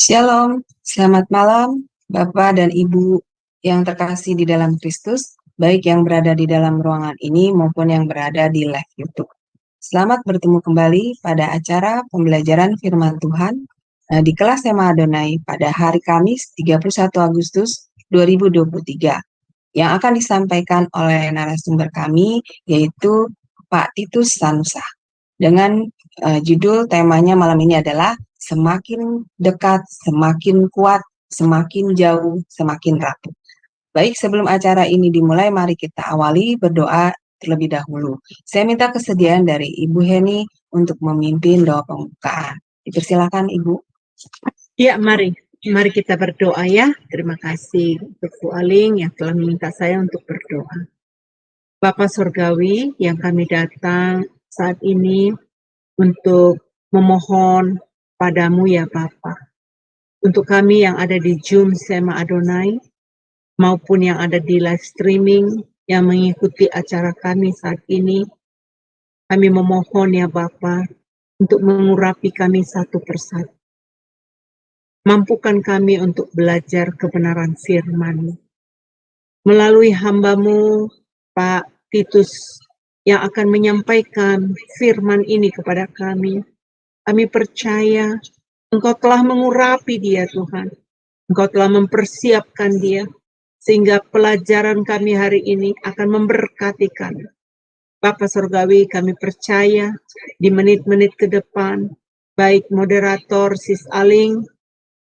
Shalom, selamat malam Bapak dan Ibu yang terkasih di dalam Kristus, baik yang berada di dalam ruangan ini maupun yang berada di live YouTube. Selamat bertemu kembali pada acara pembelajaran firman Tuhan di kelas tema Adonai pada hari Kamis 31 Agustus 2023 yang akan disampaikan oleh narasumber kami yaitu Pak Titus Sanusa. Dengan judul temanya malam ini adalah semakin dekat, semakin kuat, semakin jauh, semakin rapuh. Baik, sebelum acara ini dimulai, mari kita awali berdoa terlebih dahulu. Saya minta kesediaan dari Ibu Heni untuk memimpin doa pembukaan. Dipersilakan Ibu. Ya, mari kita berdoa ya. Terima kasih untuk Bu Aling yang telah meminta saya untuk berdoa. Bapa Surgawi yang kami datang saat ini untuk memohon padamu ya Bapa. Untuk kami yang ada di Zoom Sema Adonai maupun yang ada di live streaming yang mengikuti acara kami saat ini, kami memohon ya Bapa untuk mengurapi kami satu persatu. Mampukan kami untuk belajar kebenaran firman-Mu. Melalui hamba-Mu, Pak Titus, yang akan menyampaikan firman ini kepada kami. Kami percaya Engkau telah mengurapi dia, Tuhan. Engkau telah mempersiapkan dia, sehingga pelajaran kami hari ini akan memberkati kami. Bapa Surgawi, kami percaya di menit-menit ke depan, baik moderator Sis Aling,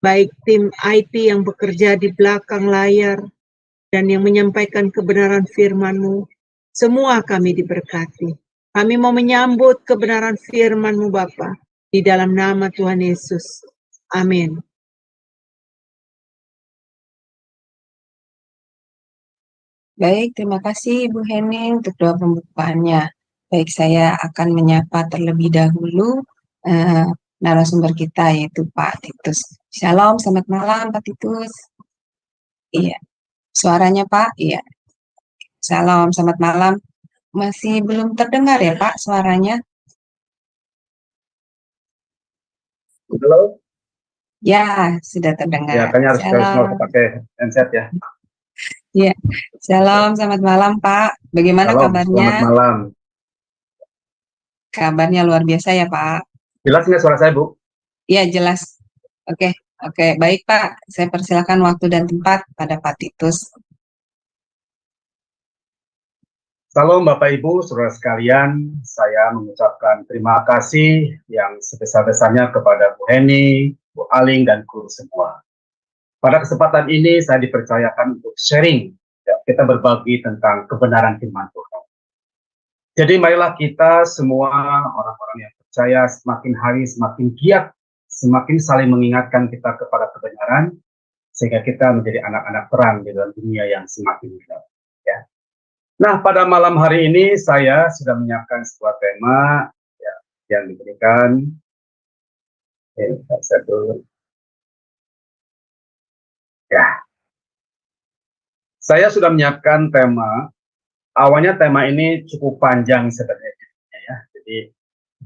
baik tim IT yang bekerja di belakang layar, dan yang menyampaikan kebenaran firman-Mu, semua kami diberkati. Kami mau menyambut kebenaran firman-Mu Bapa, di dalam nama Tuhan Yesus. Amin. Baik, terima kasih Ibu Heni untuk doa pembukaannya. Baik, saya akan menyapa terlebih dahulu narasumber kita yaitu Pak Titus. Shalom, selamat malam Pak Titus. Iya, suaranya Pak? Iya. Shalom, selamat malam. Masih belum terdengar ya Pak suaranya? Halo? Ya, sudah terdengar. Ya, kayaknya harus Shalom. pakai handset ya. Iya, shalom, selamat malam Pak. Bagaimana Shalom, kabarnya? selamat malam. Kabarnya luar biasa ya Pak. Jelas nggak suara saya, Bu? Iya, jelas. Oke, baik Pak. Saya persilakan waktu dan tempat pada Pak Titus. Salam Bapak Ibu, saudara sekalian, saya mengucapkan terima kasih yang sebesar-besarnya kepada Bu Heni, Bu Aling, dan kru semua. Pada kesempatan ini saya dipercayakan untuk sharing, ya, kita berbagi tentang kebenaran firman Tuhan. Jadi marilah kita semua orang-orang yang percaya semakin hari semakin giat, semakin saling mengingatkan kita kepada kebenaran, sehingga kita menjadi anak-anak terang di dalam dunia yang semakin gelap. Ya. Nah, pada malam hari ini saya sudah menyiapkan sebuah tema ya, yang diberikan. Saya sudah menyiapkan tema. Awalnya tema ini cukup panjang sebenarnya. Ya. Jadi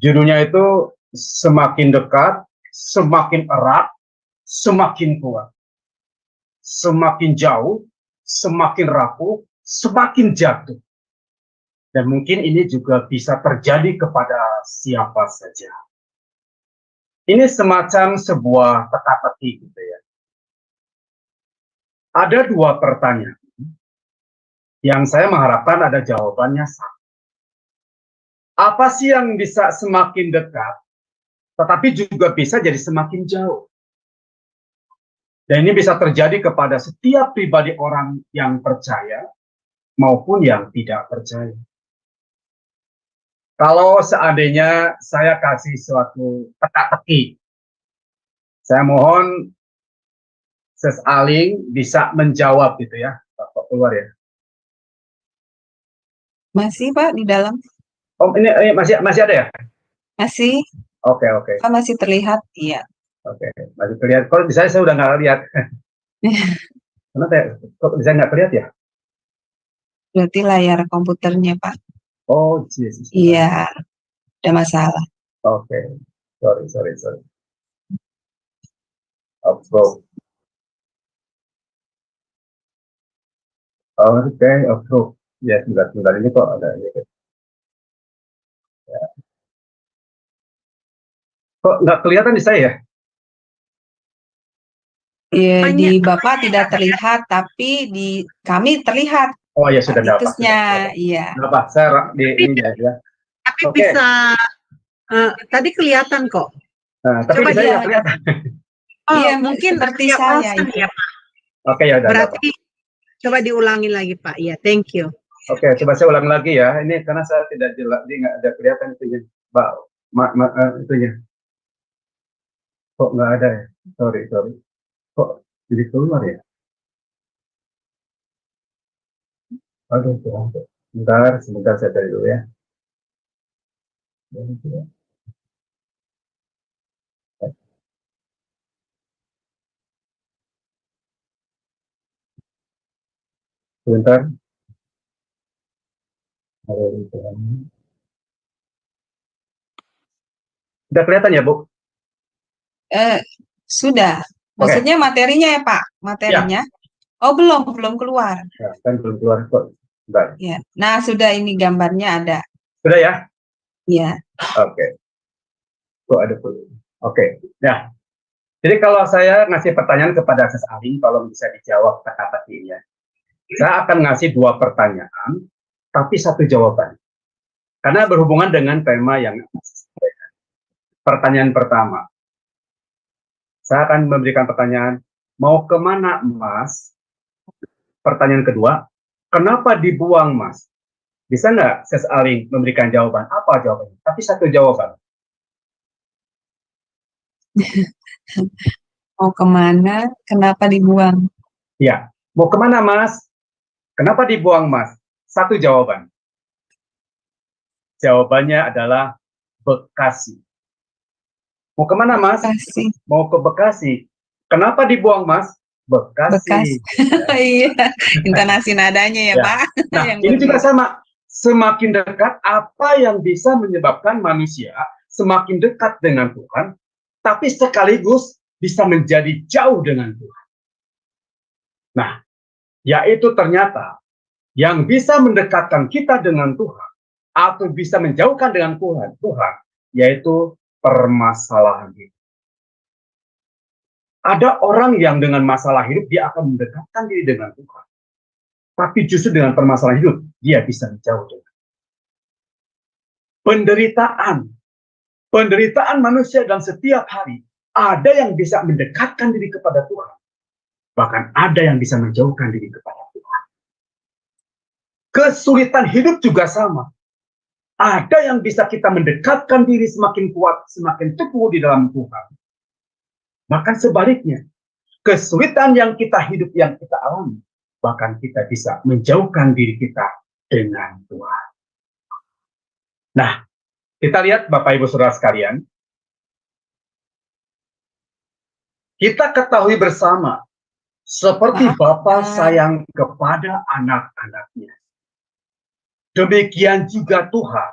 judulnya itu semakin dekat, semakin erat, semakin kuat. Semakin jauh, semakin rapuh, semakin jatuh. Dan mungkin ini juga bisa terjadi kepada siapa saja. Ini semacam sebuah teka-teki gitu ya. Ada dua pertanyaan yang saya mengharapkan ada jawabannya sama. Apa sih yang bisa semakin dekat, tetapi juga bisa jadi semakin jauh? Dan ini bisa terjadi kepada setiap pribadi orang yang percaya maupun yang tidak percaya. Kalau seandainya saya kasih suatu teka-teki, saya mohon Sis Aling bisa menjawab gitu ya, Bapak keluar ya. Masih Pak di dalam? Oh ini masih ada ya? Masih. Oke. Pak masih terlihat, iya. Oke, masih terlihat. Kalau misalnya saya udah nggak lihat. Kenapa ya? Kok bisa nggak terlihat ya? Berarti layar komputernya Pak. Oh, Jesus. Iya, ada masalah. Oke, sorry. Approve. Oke, approve. Ya, sebentar ini kok ada ini. Kok nggak kelihatan di saya ya? Ya, Banyak. di Bapak tidak terlihat, tapi di kami terlihat Oh ya, Pak sudah dapat. Titusnya. Iya. Kenapa? Saya di ini ya. Tapi Oke. bisa, tadi kelihatan kok. Nah, tapi Coba di saya dia- nggak kelihatan. Oh, Iya, mungkin seperti kayak saya bosan itu. ya, Pak. Oke, ya udah. Berarti coba diulangi lagi, Pak. Ya, thank you. Oke, coba saya ulang lagi ya. Ini karena saya tidak jelas, dia nggak ada kelihatan itunya, Mbak. Itunya. Kok nggak ada ya? Sorry. Kok jadi keluar ya? Aduh, Tuhan. Sebentar saya cari dulu ya. Sebentar. Aduh, Tuhan. Udah kelihatan ya, Bu? Sudah. Maksudnya materinya ya, Pak? Materinya? Oh, belum keluar. Nah, kan belum keluar kok. Bentar. Ya. Nah, sudah ini gambarnya ada. Sudah ya? Ya. Oke. Kok ada dulu. Oke. Nah, jadi kalau saya ngasih pertanyaan kepada Ses Aling, kalau bisa dijawab kata-katanya, saya akan ngasih 2 pertanyaan, tapi 1 jawaban. Karena berhubungan dengan tema yang pertanyaan pertama. Saya akan memberikan pertanyaan, mau kemana Mas? Pertanyaan kedua, kenapa dibuang Mas? Bisa nggak Ses Aling memberikan jawaban? Apa jawabannya? Tapi 1 jawaban. Mau kemana? Kenapa dibuang? Ya, mau kemana Mas? Kenapa dibuang Mas? 1 jawaban. Jawabannya adalah Bekasi. Mau kemana Mas? Bekasi. Mau ke Bekasi. Kenapa dibuang Mas? Bekasi. Iya, intonasi nadanya ya, Ya. Pak. Nah, Yang ini juga berbeda. sama. Semakin dekat, apa yang bisa menyebabkan manusia semakin dekat dengan Tuhan, tapi sekaligus bisa menjadi jauh dengan Tuhan. Nah, yaitu ternyata yang bisa mendekatkan kita dengan Tuhan atau bisa menjauhkan dengan Tuhan, yaitu permasalahan hidup. Ada orang yang dengan masalah hidup dia akan mendekatkan diri dengan Tuhan. Tapi justru dengan permasalahan hidup, dia bisa menjauh dengan penderitaan manusia dalam setiap hari. Ada yang bisa mendekatkan diri kepada Tuhan. Bahkan ada yang bisa menjauhkan diri kepada Tuhan. Kesulitan hidup juga sama. Ada yang bisa kita mendekatkan diri semakin kuat, semakin teguh di dalam Tuhan. Bahkan sebaliknya, kesulitan yang kita hidup, yang kita alami, bahkan kita bisa menjauhkan diri kita dengan Tuhan. Nah, kita lihat Bapak Ibu Saudara sekalian, kita ketahui bersama, seperti Bapa sayang kepada anak-anaknya, demikian juga Tuhan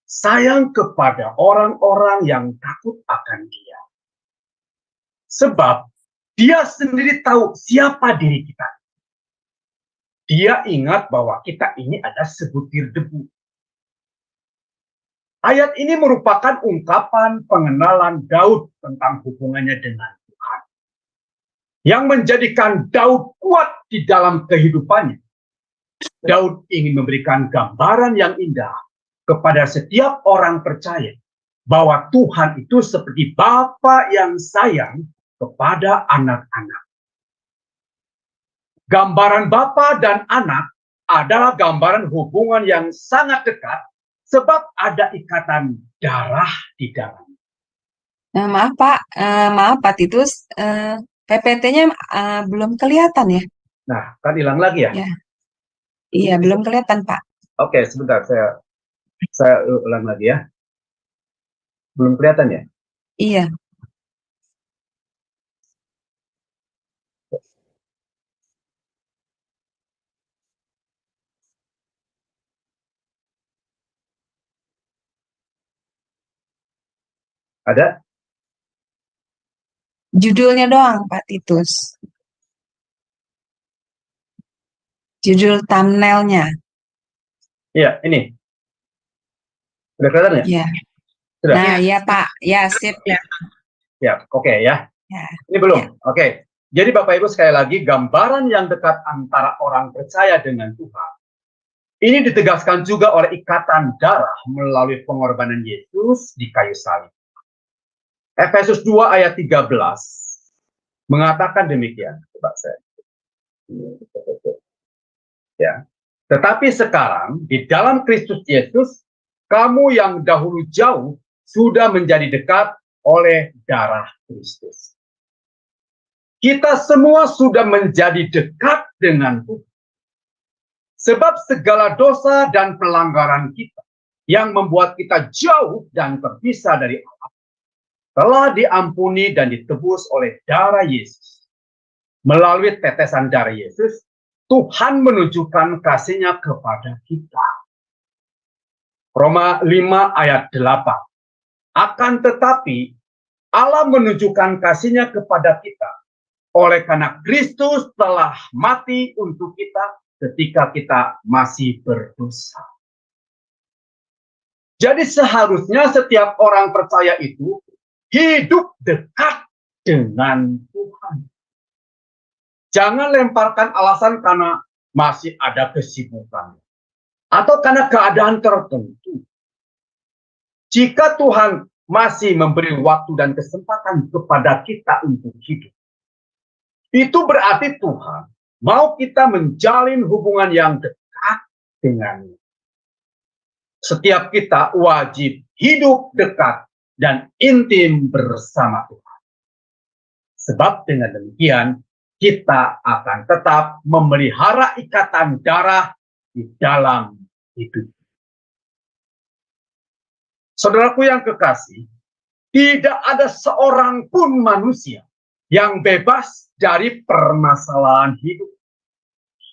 sayang kepada orang-orang yang takut akan Dia. Sebab Dia sendiri tahu siapa diri kita. Dia ingat bahwa kita ini adalah sebutir debu. Ayat ini merupakan ungkapan pengenalan Daud tentang hubungannya dengan Tuhan, yang menjadikan Daud kuat di dalam kehidupannya. Daud ingin memberikan gambaran yang indah kepada setiap orang percaya bahwa Tuhan itu seperti Bapa yang sayang kepada anak-anak. Gambaran Bapa dan anak adalah gambaran hubungan yang sangat dekat sebab ada ikatan darah di dalam. Maaf Pak Titus, PPT-nya belum kelihatan ya? Nah, kan hilang lagi ya? Ya. Iya, belum kelihatan Pak. Oke, sebentar saya ulang lagi ya. Belum kelihatan ya? Iya. Ada? Judulnya doang, Pak Titus. Judul thumbnailnya. Iya, ini. Sudah kelihatan ya? Ya. Sudah? Nah, ya Pak. Ya, sip. Ya. Ya, oke ya. Ya. Ini belum? Ya. Oke. Jadi Bapak Ibu sekali lagi, gambaran yang dekat antara orang percaya dengan Tuhan. Ini ditegaskan juga oleh ikatan darah melalui pengorbanan Yesus di kayu salib. Efesus 2 ayat 13 mengatakan demikian. Coba saya. Ya. Tetapi sekarang di dalam Kristus Yesus, kamu yang dahulu jauh sudah menjadi dekat oleh darah Kristus. Kita semua sudah menjadi dekat dengan Tuhan. Sebab segala dosa dan pelanggaran kita yang membuat kita jauh dan terpisah dari Allah telah diampuni dan ditebus oleh darah Yesus. Melalui tetesan darah Yesus, Tuhan menunjukkan kasih-Nya kepada kita. Roma 5 ayat 8. Akan tetapi Allah menunjukkan kasih-Nya kepada kita oleh karena Kristus telah mati untuk kita ketika kita masih berdosa. Jadi seharusnya setiap orang percaya itu hidup dekat dengan Tuhan. Jangan lemparkan alasan karena masih ada kesibukan atau karena keadaan tertentu. Jika Tuhan masih memberi waktu dan kesempatan kepada kita untuk hidup, itu berarti Tuhan mau kita menjalin hubungan yang dekat dengannya. Setiap kita wajib hidup dekat dan intim bersama Tuhan. Sebab dengan demikian, kita akan tetap memelihara ikatan darah di dalam hidup. Saudaraku yang kekasih, tidak ada seorang pun manusia yang bebas dari permasalahan hidup,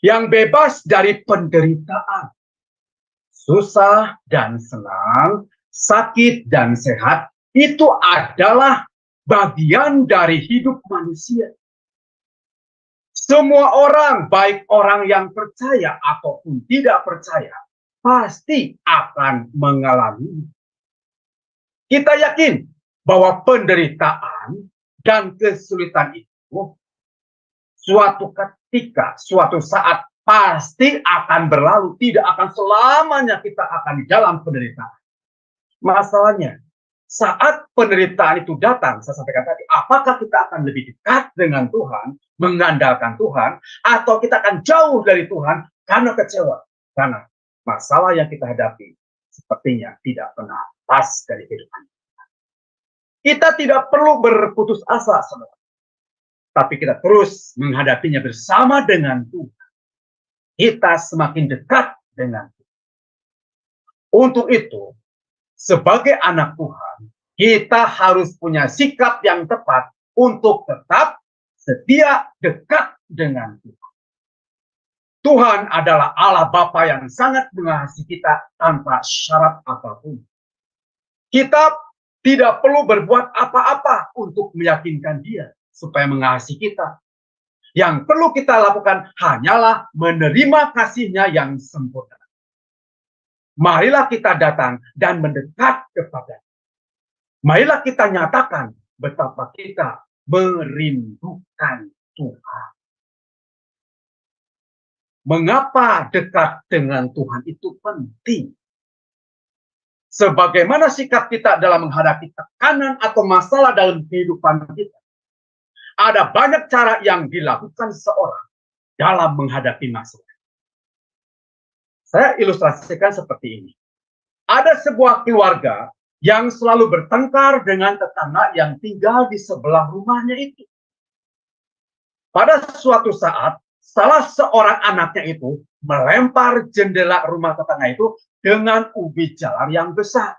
yang bebas dari penderitaan, susah dan senang, sakit dan sehat, itu adalah bagian dari hidup manusia. Semua orang, baik orang yang percaya ataupun tidak percaya, pasti akan mengalami. Kita yakin bahwa penderitaan dan kesulitan itu suatu ketika, suatu saat pasti akan berlalu. Tidak akan selamanya kita akan di dalam penderitaan. Masalahnya, saat penderitaan itu datang, saya sampaikan tadi, apakah kita akan lebih dekat dengan Tuhan, mengandalkan Tuhan, atau kita akan jauh dari Tuhan karena kecewa, karena masalah yang kita hadapi sepertinya tidak pernah pas dari kehidupan. Kita tidak perlu berputus asa, saudara, tapi kita terus menghadapinya bersama dengan Tuhan. Kita semakin dekat dengan Tuhan. Untuk itu, sebagai anak Tuhan, kita harus punya sikap yang tepat untuk tetap setia dekat dengan Tuhan. Tuhan adalah Allah Bapa yang sangat mengasihi kita tanpa syarat apapun. Kita tidak perlu berbuat apa-apa untuk meyakinkan Dia supaya mengasihi kita. Yang perlu kita lakukan hanyalah menerima kasih-Nya yang sempurna. Marilah kita datang dan mendekat kepada. Marilah kita nyatakan betapa kita merindukan Tuhan. Mengapa dekat dengan Tuhan itu penting? Sebagaimana sikap kita dalam menghadapi tekanan atau masalah dalam kehidupan kita. Ada banyak cara yang dilakukan seorang dalam menghadapi masalah. Saya ilustrasikan seperti ini. Ada sebuah keluarga yang selalu bertengkar dengan tetangga yang tinggal di sebelah rumahnya itu. Pada suatu saat, salah seorang anaknya itu melempar jendela rumah tetangga itu dengan ubi jalar yang besar.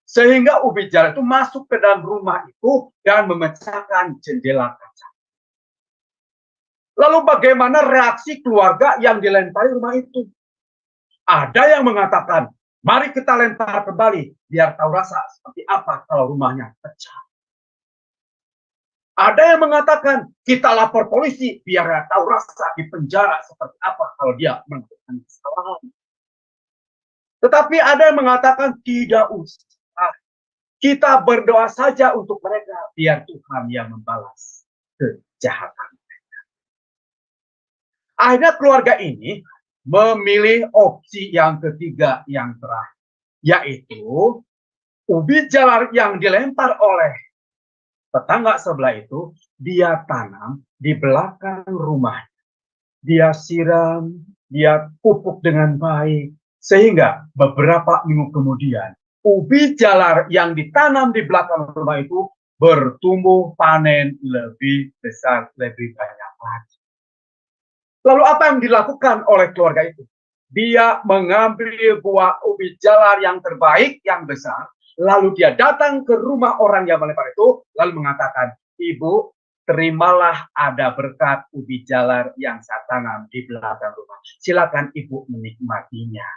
Sehingga ubi jalar itu masuk ke dalam rumah itu dan memecahkan jendela kaca. Lalu bagaimana reaksi keluarga yang dilempari rumah itu? Ada yang mengatakan, mari kita lempar kembali, biar tahu rasa seperti apa kalau rumahnya pecah. Ada yang mengatakan kita lapor polisi biar dia tahu rasa di penjara seperti apa kalau dia melakukan kesalahan. Tetapi ada yang mengatakan tidak usah. Kita berdoa saja untuk mereka biar Tuhan yang membalas kejahatan. Akhirnya keluarga ini memilih opsi yang ketiga yang terakhir, yaitu ubi jalar yang dilempar oleh tetangga sebelah itu, dia tanam di belakang rumahnya. Dia siram, dia pupuk dengan baik. Sehingga beberapa minggu kemudian, ubi jalar yang ditanam di belakang rumah itu bertumbuh panen lebih besar, lebih banyak lagi. Lalu apa yang dilakukan oleh keluarga itu? Dia mengambil buah ubi jalar yang terbaik, yang besar, lalu dia datang ke rumah orang yang melempar itu, lalu mengatakan, "Ibu, terimalah ada berkat ubi jalar yang saya tanam di belakang rumah. Silakan ibu menikmatinya."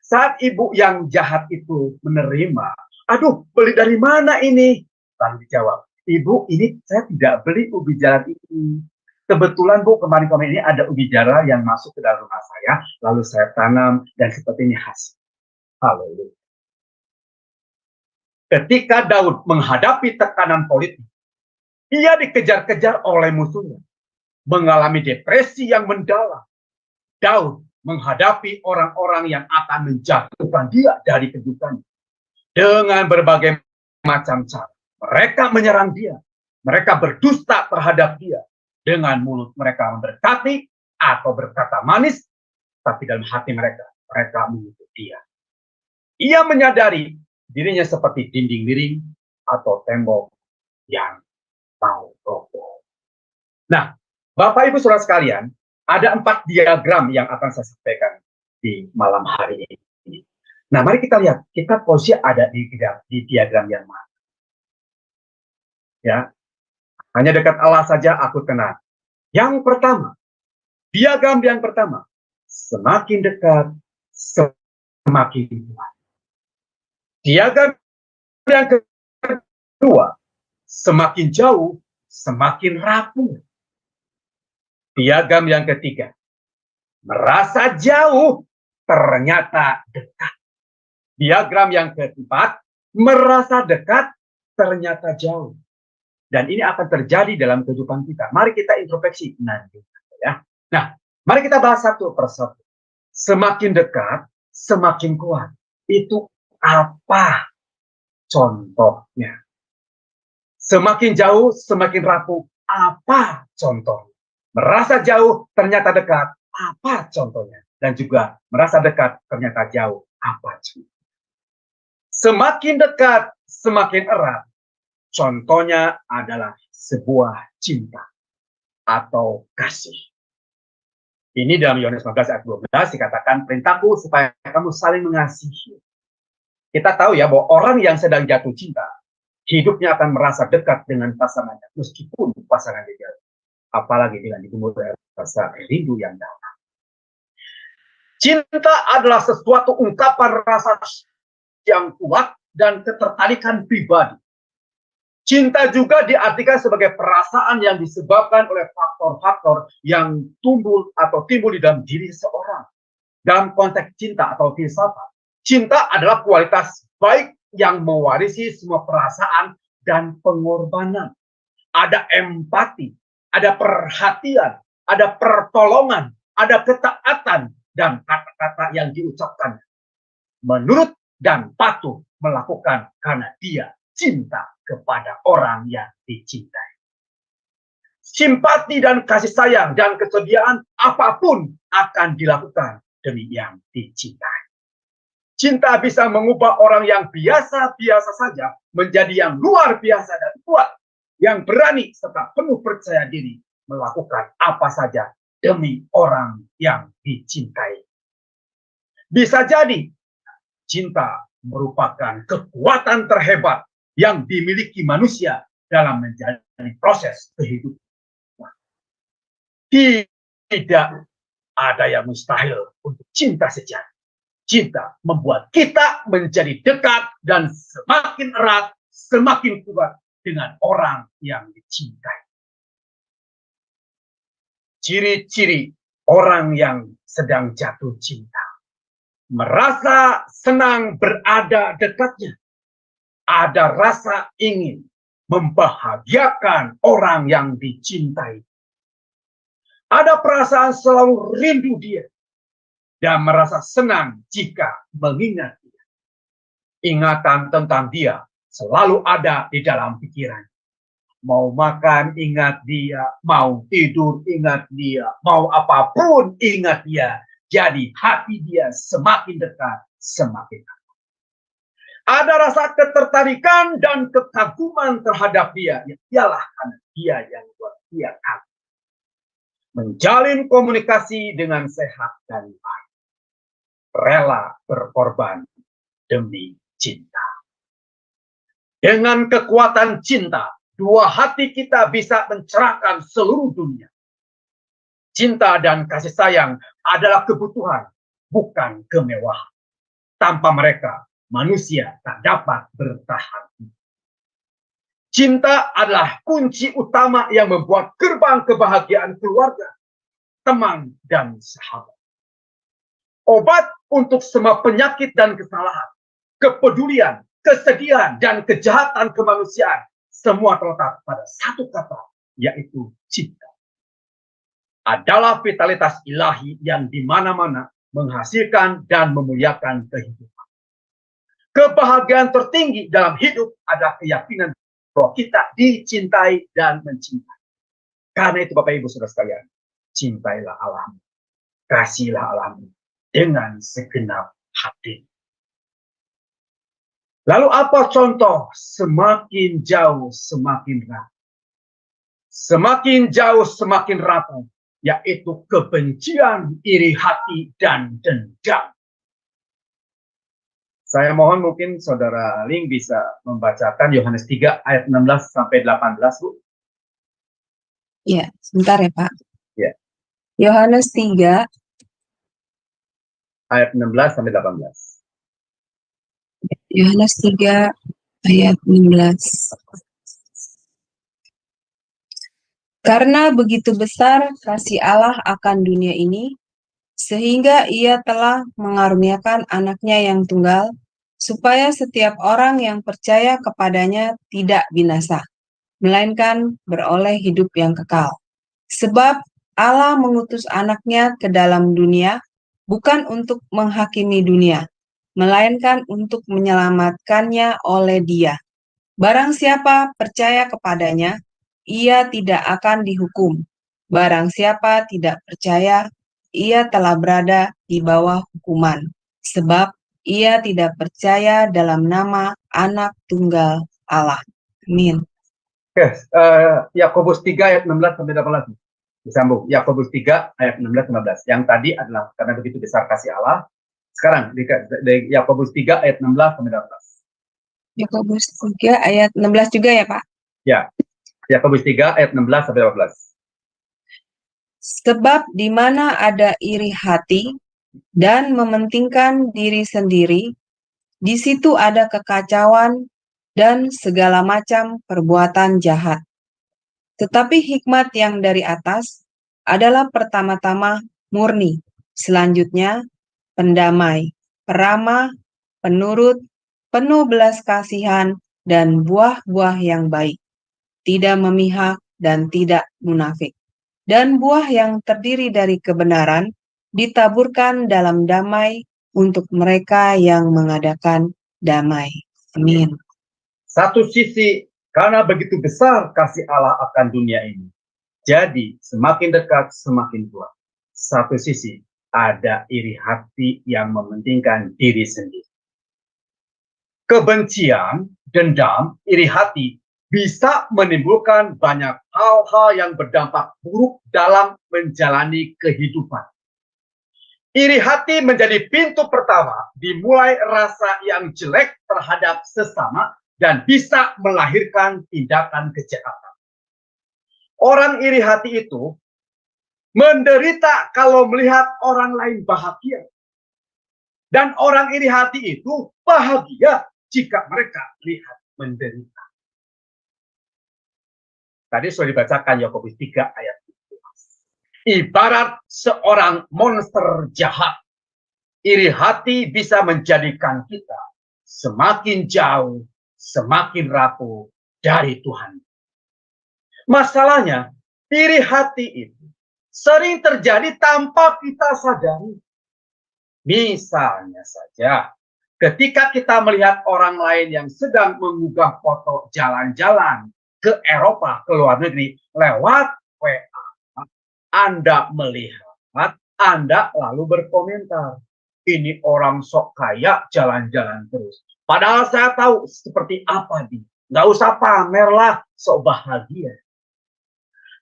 Saat ibu yang jahat itu menerima, "Aduh, beli dari mana ini?" Lalu dijawab, "Ibu, ini saya tidak beli ubi jalar ini. Kebetulan Bu, kemarin ini ada ubi jalar yang masuk ke dalam rumah saya, lalu saya tanam dan seperti ini hasil." Haleluya. Ketika Daud menghadapi tekanan politik, ia dikejar-kejar oleh musuhnya, mengalami depresi yang mendalam. Daud menghadapi orang-orang yang akan menjatuhkan dia dari kedudukannya dengan berbagai macam cara. Mereka menyerang dia, mereka berdusta terhadap dia, dengan mulut mereka memberkati atau berkata manis, tapi dalam hati mereka mengutuk dia. Ia menyadari dirinya seperti dinding miring atau tembok yang mau roboh. Nah, Bapak Ibu Saudara sekalian, ada 4 diagram yang akan saya sampaikan di malam hari ini. Nah, mari kita lihat, kita posisi ada di diagram yang mana. Ya, hanya dekat Allah saja aku kenal. Yang pertama, diagram yang pertama, semakin dekat, semakin kuat. Diagram yang kedua, semakin jauh, semakin rapuh. Diagram yang ketiga, merasa jauh, ternyata dekat. Diagram yang keempat, merasa dekat, ternyata jauh. Dan ini akan terjadi dalam kehidupan kita. Mari kita introspeksi nanti. Ya. Nah, mari kita bahas satu persatu. Semakin dekat, semakin kuat. Itu apa contohnya? Semakin jauh, semakin rapuh. Apa contohnya? Merasa jauh, ternyata dekat. Apa contohnya? Dan juga merasa dekat, ternyata jauh. Apa contohnya? Semakin dekat, semakin erat. Contohnya adalah sebuah cinta atau kasih. Ini dalam Yohanes 15 ayat 12 dikatakan, "Perintahku supaya kamu saling mengasihi." Kita tahu ya bahwa orang yang sedang jatuh cinta, hidupnya akan merasa dekat dengan pasangannya, meskipun pasangannya jauh. Apalagi dengan digumuli rasa rindu yang dalam. Cinta adalah sesuatu ungkapan rasa yang kuat dan ketertarikan pribadi. Cinta juga diartikan sebagai perasaan yang disebabkan oleh faktor-faktor yang timbul di dalam diri seorang. Dalam konteks cinta atau filsafat, cinta adalah kualitas baik yang mewarisi semua perasaan dan pengorbanan. Ada empati, ada perhatian, ada pertolongan, ada ketaatan, dan kata-kata yang diucapkan menurut dan patuh melakukan karena dia cinta kepada orang yang dicintai. Simpati dan kasih sayang dan kesediaan apapun akan dilakukan demi yang dicintai. Cinta bisa mengubah orang yang biasa-biasa saja menjadi yang luar biasa dan kuat, yang berani serta penuh percaya diri melakukan apa saja demi orang yang dicintai. Bisa jadi cinta merupakan kekuatan terhebat yang dimiliki manusia dalam menjalani proses kehidupan. Tidak ada yang mustahil untuk cinta sejati. Cinta membuat kita menjadi dekat dan semakin erat, semakin kuat dengan orang yang dicintai. Ciri-ciri orang yang sedang jatuh cinta. Merasa senang berada dekatnya. Ada rasa ingin membahagiakan orang yang dicintai. Ada perasaan selalu rindu dia. Dan merasa senang jika mengingat dia. Ingatan tentang dia selalu ada di dalam pikiran. Mau makan, ingat dia. Mau tidur, ingat dia. Mau apapun, ingat dia. Jadi hati dia semakin dekat, semakin dekat. Ada rasa ketertarikan dan kekaguman terhadap dia. Ialah karena dia yang buat dia kagum. Menjalin komunikasi dengan sehat dan baik. Rela berkorban demi cinta. Dengan kekuatan cinta, dua hati kita bisa mencerahkan seluruh dunia. Cinta dan kasih sayang adalah kebutuhan, bukan kemewahan. Tanpa mereka, manusia tak dapat bertahan. Cinta adalah kunci utama yang membuat gerbang kebahagiaan keluarga, teman, dan sahabat. Obat untuk semua penyakit dan kesalahan, kepedulian, kesedihan, dan kejahatan kemanusiaan, semua terletak pada satu kata, yaitu cinta. Adalah vitalitas ilahi yang di mana-mana menghasilkan dan memuliakan kehidupan. Kebahagiaan tertinggi dalam hidup adalah keyakinan bahwa kita dicintai dan mencintai. Karena itu Bapak Ibu Saudara sekalian, cintailah Allahmu, kasihilah Allahmu dengan segenap hati. Lalu apa contoh semakin jauh semakin rapuh? Semakin jauh semakin rapuh, yaitu kebencian, iri hati, dan dendam. Saya mohon mungkin Saudara Ling bisa membacakan Yohanes 3 ayat 16 sampai 18, Bu. Ya, sebentar ya Pak. Ya. Yohanes 3 ayat 16 sampai 18. Yohanes 3 ayat 16. Karena begitu besar kasih Allah akan dunia ini, sehingga ia telah mengaruniakan anaknya yang tunggal, supaya setiap orang yang percaya kepadanya tidak binasa, melainkan beroleh hidup yang kekal. Sebab Allah mengutus anaknya ke dalam dunia, bukan untuk menghakimi dunia, melainkan untuk menyelamatkannya oleh Dia. Barang siapa percaya kepadanya, ia tidak akan dihukum. Barang siapa tidak percaya, ia telah berada di bawah hukuman, sebab ia tidak percaya dalam nama Anak Tunggal Allah. Amin. Oke, Yakobus 3 ayat 16 sampai 18. Disambung. Yakobus 3 ayat 16 sampai 18. Yang tadi adalah karena begitu besar kasih Allah. Sekarang di Yakobus 3 ayat 16 sampai 18. Yakobus 3 ayat 16 juga ya, Pak? Ya. Yakobus 3 ayat 16 sampai 18. Sebab di mana ada iri hati dan mementingkan diri sendiri, di situ ada kekacauan dan segala macam perbuatan jahat. Tetapi hikmat yang dari atas adalah pertama-tama murni, selanjutnya pendamai, peramah, penurut, penuh belas kasihan, dan buah-buah yang baik, tidak memihak dan tidak munafik. Dan buah yang terdiri dari kebenaran ditaburkan dalam damai untuk mereka yang mengadakan damai. Amin. Satu sisi, karena begitu besar kasih Allah akan dunia ini, jadi semakin dekat semakin kuat. Satu sisi, ada iri hati yang mementingkan diri sendiri. Kebencian, dendam, iri hati bisa menimbulkan banyak hal-hal yang berdampak buruk dalam menjalani kehidupan. Iri hati menjadi pintu pertama dimulai rasa yang jelek terhadap sesama dan bisa melahirkan tindakan kejahatan. Orang iri hati itu menderita kalau melihat orang lain bahagia. Dan orang iri hati itu bahagia jika mereka lihat menderita. Tadi sudah dibacakan Yakobus 3 ayat 17. Ibarat seorang monster jahat, iri hati bisa menjadikan kita semakin jauh, semakin rapuh dari Tuhan. Masalahnya, iri hati itu sering terjadi tanpa kita sadari. Misalnya saja, ketika kita melihat orang lain yang sedang mengunggah foto jalan-jalan ke Eropa, ke luar negeri, lewat WA, Anda melihat, Anda lalu berkomentar, ini orang sok kaya jalan-jalan terus. Padahal saya tahu seperti apa dia. Nggak usah pamer lah, sok bahagia.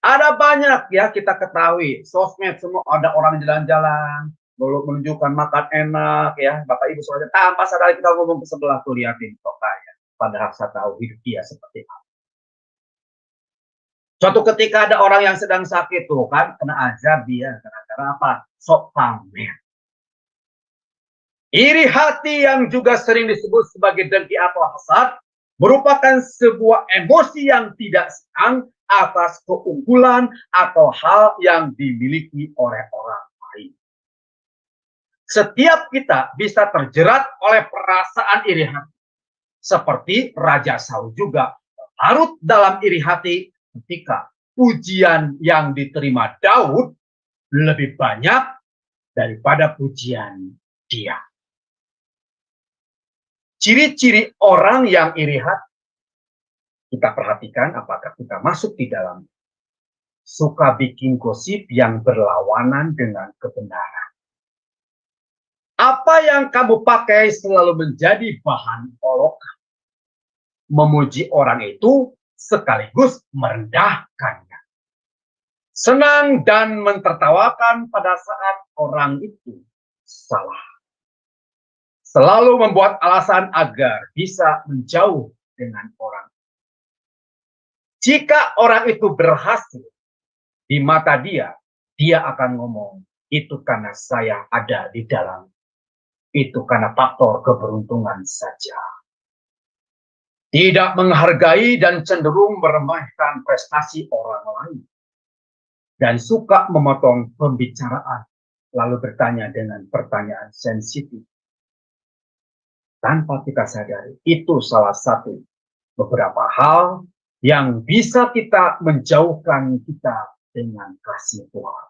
Ada banyak ya kita ketahui, sosmed semua ada orang jalan-jalan, menunjukkan makan enak ya, Bapak Ibu saudara, tanpa sadar kita ngomong ke sebelah tuh liatin kok kaya. Padahal saya tahu hidup dia seperti apa. Suatu ketika ada orang yang sedang sakit tuh kan, kena azab dia gara-gara apa? Sok pamer. Iri hati yang juga sering disebut sebagai dengki atau hasad merupakan sebuah emosi yang tidak senang atas keunggulan atau hal yang dimiliki oleh orang lain. Setiap kita bisa terjerat oleh perasaan iri hati. Seperti Raja Saul juga larut dalam iri hati ketika pujian yang diterima Daud lebih banyak daripada pujian dia. Ciri-ciri orang yang iri hati, kita perhatikan apakah kita masuk di dalam. Suka bikin gosip yang berlawanan dengan kebenaran. Apa yang kamu pakai selalu menjadi bahan olokan. Memuji orang itu sekaligus merendahkannya. Senang dan mentertawakan pada saat orang itu salah. Selalu membuat alasan agar bisa menjauh dengan orang. Jika orang itu berhasil di mata dia, dia akan ngomong, itu karena saya ada di dalam. Itu karena faktor keberuntungan saja. Tidak menghargai dan cenderung meremehkan prestasi orang lain. Dan suka memotong pembicaraan, lalu bertanya dengan pertanyaan sensitif. Tanpa kita sadari, itu salah satu beberapa hal yang bisa kita menjauhkan kita dengan kasih Tuhan.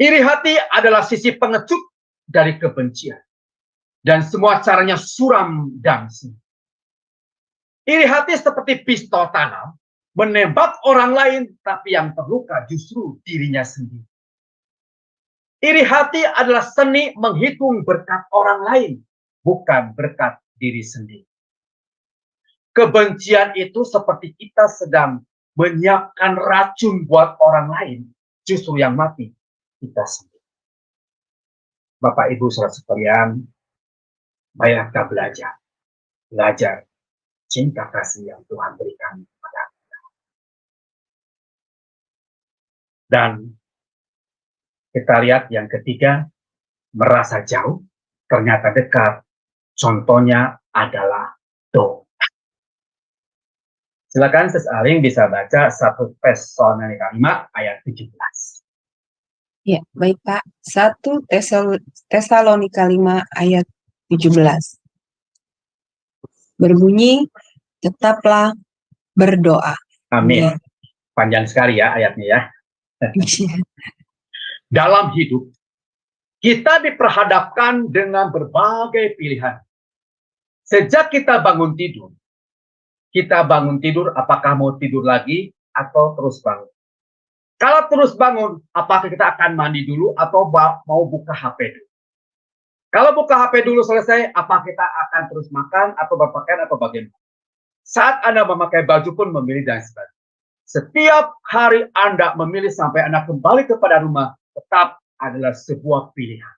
Iri hati adalah sisi pengecut dari kebencian. Dan semua caranya suram dan sempit. Iri hati seperti pistol tanam, menembak orang lain, tapi yang terluka justru dirinya sendiri. Iri hati adalah seni menghitung berkat orang lain, bukan berkat diri sendiri. Kebencian itu seperti kita sedang menyiapkan racun buat orang lain, justru yang mati kita sendiri. Bapak Ibu saudara sekalian, mari kita belajar cinta kasih yang Tuhan berikan kepada kita. Dan kita lihat yang ketiga, merasa jauh, ternyata dekat. Contohnya adalah doa. Silakan Sis Aling bisa baca 1 Tesalonika 5 ayat 17. Ya, baik Pak. 1 Tesalonika 5 ayat 17. Berbunyi, tetaplah berdoa. Amin. Ya. Panjang sekali ya ayatnya ya. Dalam hidup, kita diperhadapkan dengan berbagai pilihan. Sejak kita bangun tidur, apakah mau tidur lagi atau terus bangun? Kalau terus bangun, apakah kita akan mandi dulu atau mau buka HP dulu? Kalau buka HP dulu selesai, apa kita akan terus makan atau berpakaian atau bagaimana? Saat Anda memakai baju pun memilih dan sebagainya. Setiap hari Anda memilih sampai Anda kembali kepada rumah, tetap adalah sebuah pilihan.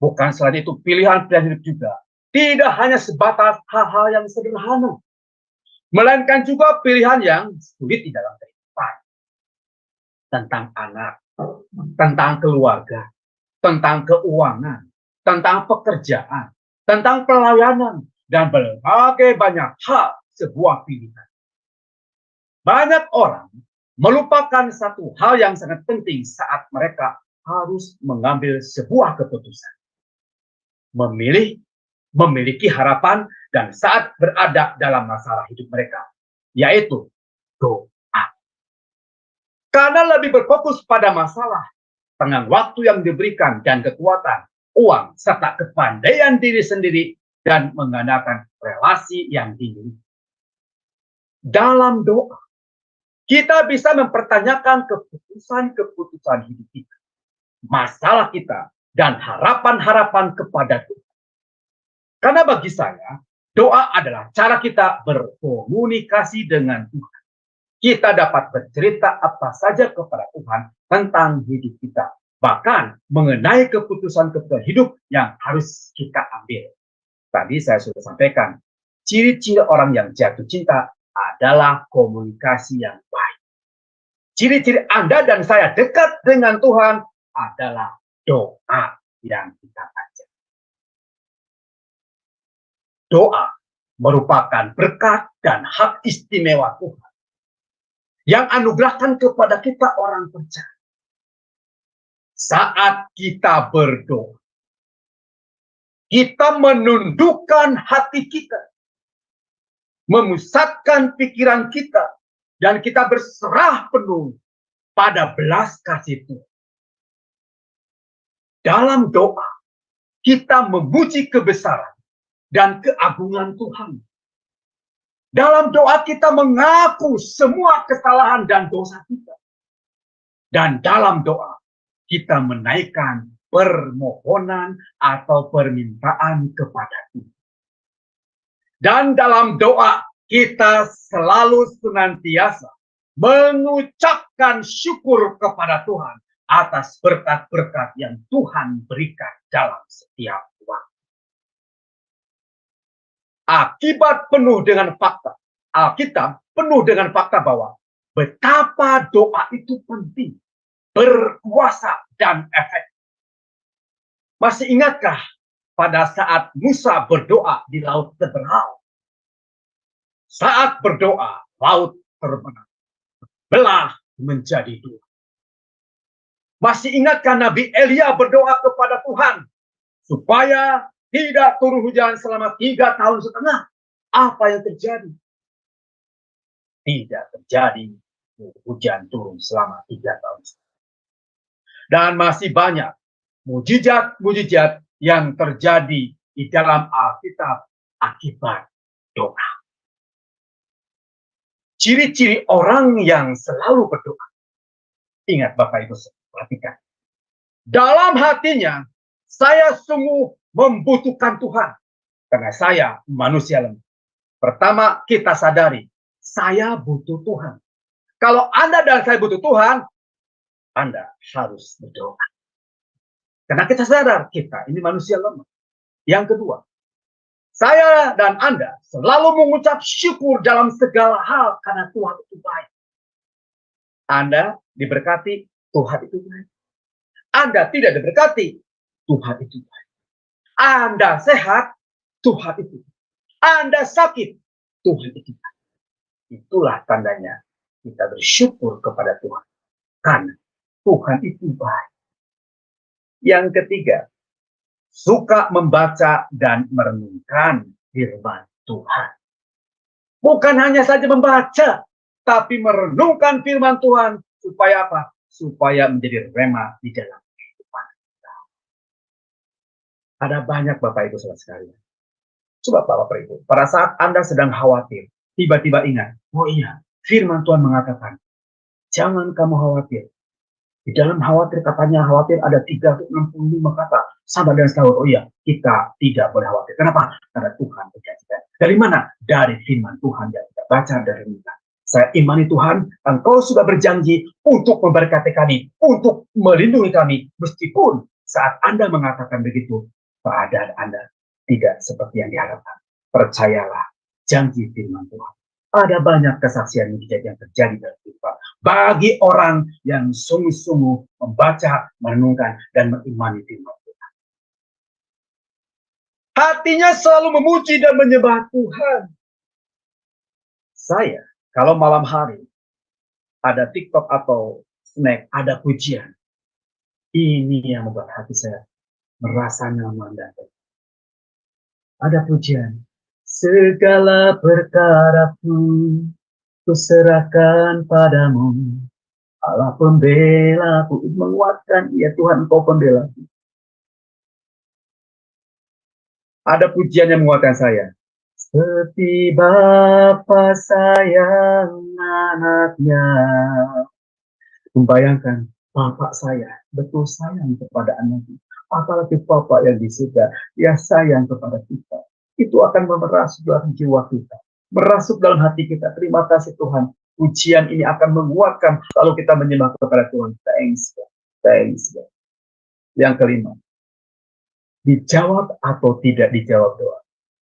Bukan selain itu, pilihan-pilihan hidup juga. Tidak hanya sebatas hal-hal yang sederhana. Melainkan juga pilihan yang sulit di dalam kehidupan. Tentang anak, tentang keluarga, tentang keuangan, tentang pekerjaan, tentang pelayanan, dan berbagai banyak hal sebuah pilihan. Banyak orang melupakan satu hal yang sangat penting saat mereka harus mengambil sebuah keputusan. Memilih, memiliki harapan, dan saat berada dalam masalah hidup mereka, yaitu doa. Karena lebih berfokus pada masalah, tenggang waktu yang diberikan, dan kekuatan, uang, serta kepandaian diri sendiri, dan mengandalkan relasi yang dimiliki. Dalam doa, kita bisa mempertanyakan keputusan-keputusan hidup kita, masalah kita, dan harapan-harapan kepada Tuhan. Karena bagi saya, doa adalah cara kita berkomunikasi dengan Tuhan. Kita dapat bercerita apa saja kepada Tuhan tentang hidup kita, bahkan mengenai keputusan-keputusan hidup yang harus kita ambil. Tadi saya sudah sampaikan, ciri-ciri orang yang jatuh cinta adalah komunikasi yang baik. Ciri-ciri Anda dan saya dekat dengan Tuhan adalah doa yang kita baca. Doa merupakan berkat dan hak istimewa Tuhan yang anugerahkan kepada kita orang percaya. Saat kita berdoa, kita menundukkan hati kita, memusatkan pikiran kita, dan kita berserah penuh pada belas kasih Tuhan. Dalam doa, kita memuji kebesaran dan keagungan Tuhan. Dalam doa kita mengaku semua kesalahan dan dosa kita. Dan dalam doa kita menaikkan permohonan atau permintaan kepada Tuhan. Dan dalam doa kita selalu senantiasa mengucapkan syukur kepada Tuhan atas berkat-berkat yang Tuhan berikan dalam setiap waktu. Akibat penuh dengan fakta, Alkitab penuh dengan fakta bahwa betapa doa itu penting, berkuasa, dan efektif. Masih ingatkah pada saat Musa berdoa di Laut terbelah? Saat berdoa, laut terbelah menjadi dua. Masih ingatkah Nabi Elia berdoa kepada Tuhan supaya tidak turun hujan selama 3,5 tahun? Apa yang terjadi? Tidak terjadi hujan turun selama 3 tahun. Dan masih banyak mujizat-mujizat yang terjadi di dalam Alkitab akibat doa. Ciri-ciri orang yang selalu berdoa. Ingat Bapak Ibu, perhatikan. Dalam hatinya, saya sungguh membutuhkan Tuhan. Karena saya manusia lemah. Pertama, kita sadari, saya butuh Tuhan. Kalau Anda dan saya butuh Tuhan, Anda harus berdoa. Karena kita sadar, kita ini manusia lemah. Yang kedua, saya dan Anda selalu mengucap syukur dalam segala hal karena Tuhan itu baik. Anda diberkati, Tuhan itu baik. Anda tidak diberkati, Tuhan itu baik. Anda sehat, Tuhan itu baik. Anda sakit, Tuhan itu baik. Itulah tandanya kita bersyukur kepada Tuhan. Karena Tuhan itu baik. Yang ketiga, suka membaca dan merenungkan firman Tuhan. Bukan hanya saja membaca, tapi merenungkan firman Tuhan. Supaya apa? Supaya menjadi rema di dalam kehidupan kita. Ada banyak Bapak Ibu saudara sekalian. Coba Bapak Ibu, pada saat Anda sedang khawatir, tiba-tiba ingat, oh iya, firman Tuhan mengatakan, jangan kamu khawatir. Di dalam khawatir, katanya khawatir ada 365 kata. Sabar dan setahun, oh iya, kita tidak berkhawatir. Kenapa? Karena Tuhan berjanjikan. Dari mana? Dari firman Tuhan yang kita baca dari kita. Saya imani Tuhan, Engkau sudah berjanji untuk memberkati kami, untuk melindungi kami, meskipun saat Anda mengatakan begitu, keadaan Anda tidak seperti yang diharapkan. Percayalah, janji firman Tuhan. Ada banyak kesaksian mujizat yang terjadi dalam kehidupan bagi orang yang sungguh-sungguh membaca, merenungkan, dan mengimani firman Tuhan. Hatinya selalu memuji dan menyembah Tuhan. Saya, kalau malam hari ada TikTok atau snack, ada pujian. Ini yang membuat hati saya merasa nyaman dan tenang. Ada pujian. Segala perkaraku kuserahkan padamu. Allah pembelaku, menguatkan, ya Tuhan Engkau pembela. Ada pujian yang menguatkan saya. Seperti Bapa sayang anaknya. Membayangkan Bapak saya betul sayang kepada anaknya. Apalagi Bapak yang di surga, ya sayang kepada kita. Itu akan memerasuk dalam jiwa kita. Merasuk dalam hati kita. Terima kasih Tuhan. Ujian ini akan menguatkan kalau kita menyembah kepada Tuhan. Thanks God. Thanks God. Yang kelima, dijawab atau tidak dijawab doa,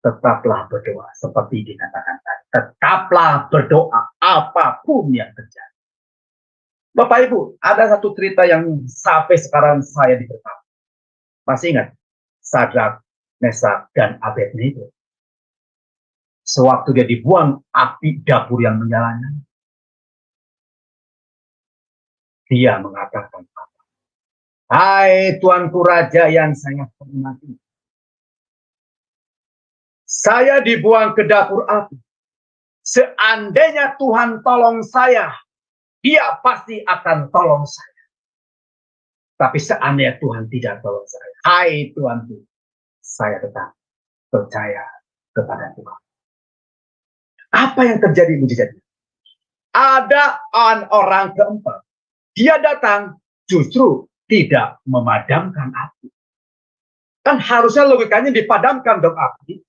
tetaplah berdoa seperti dikatakan tadi. Tetaplah berdoa apapun yang terjadi. Bapak Ibu, ada satu cerita yang sampai sekarang saya diberkati. Masih ingat? Sadrak, Mesak, dan Abednego. Sewaktu dia dibuang api dapur yang menyala-nyala, dia mengatakan, hai Tuanku Raja yang saya hormati, saya dibuang ke dapur api. Seandainya Tuhan tolong saya, Dia pasti akan tolong saya. Tapi seandainya Tuhan tidak tolong saya, hai Tuanku, saya tetap percaya kepada Tuhan. Apa yang terjadi mujizatnya? Ada orang keempat. Dia datang justru tidak memadamkan api. Kan harusnya logikanya dipadamkan dong api.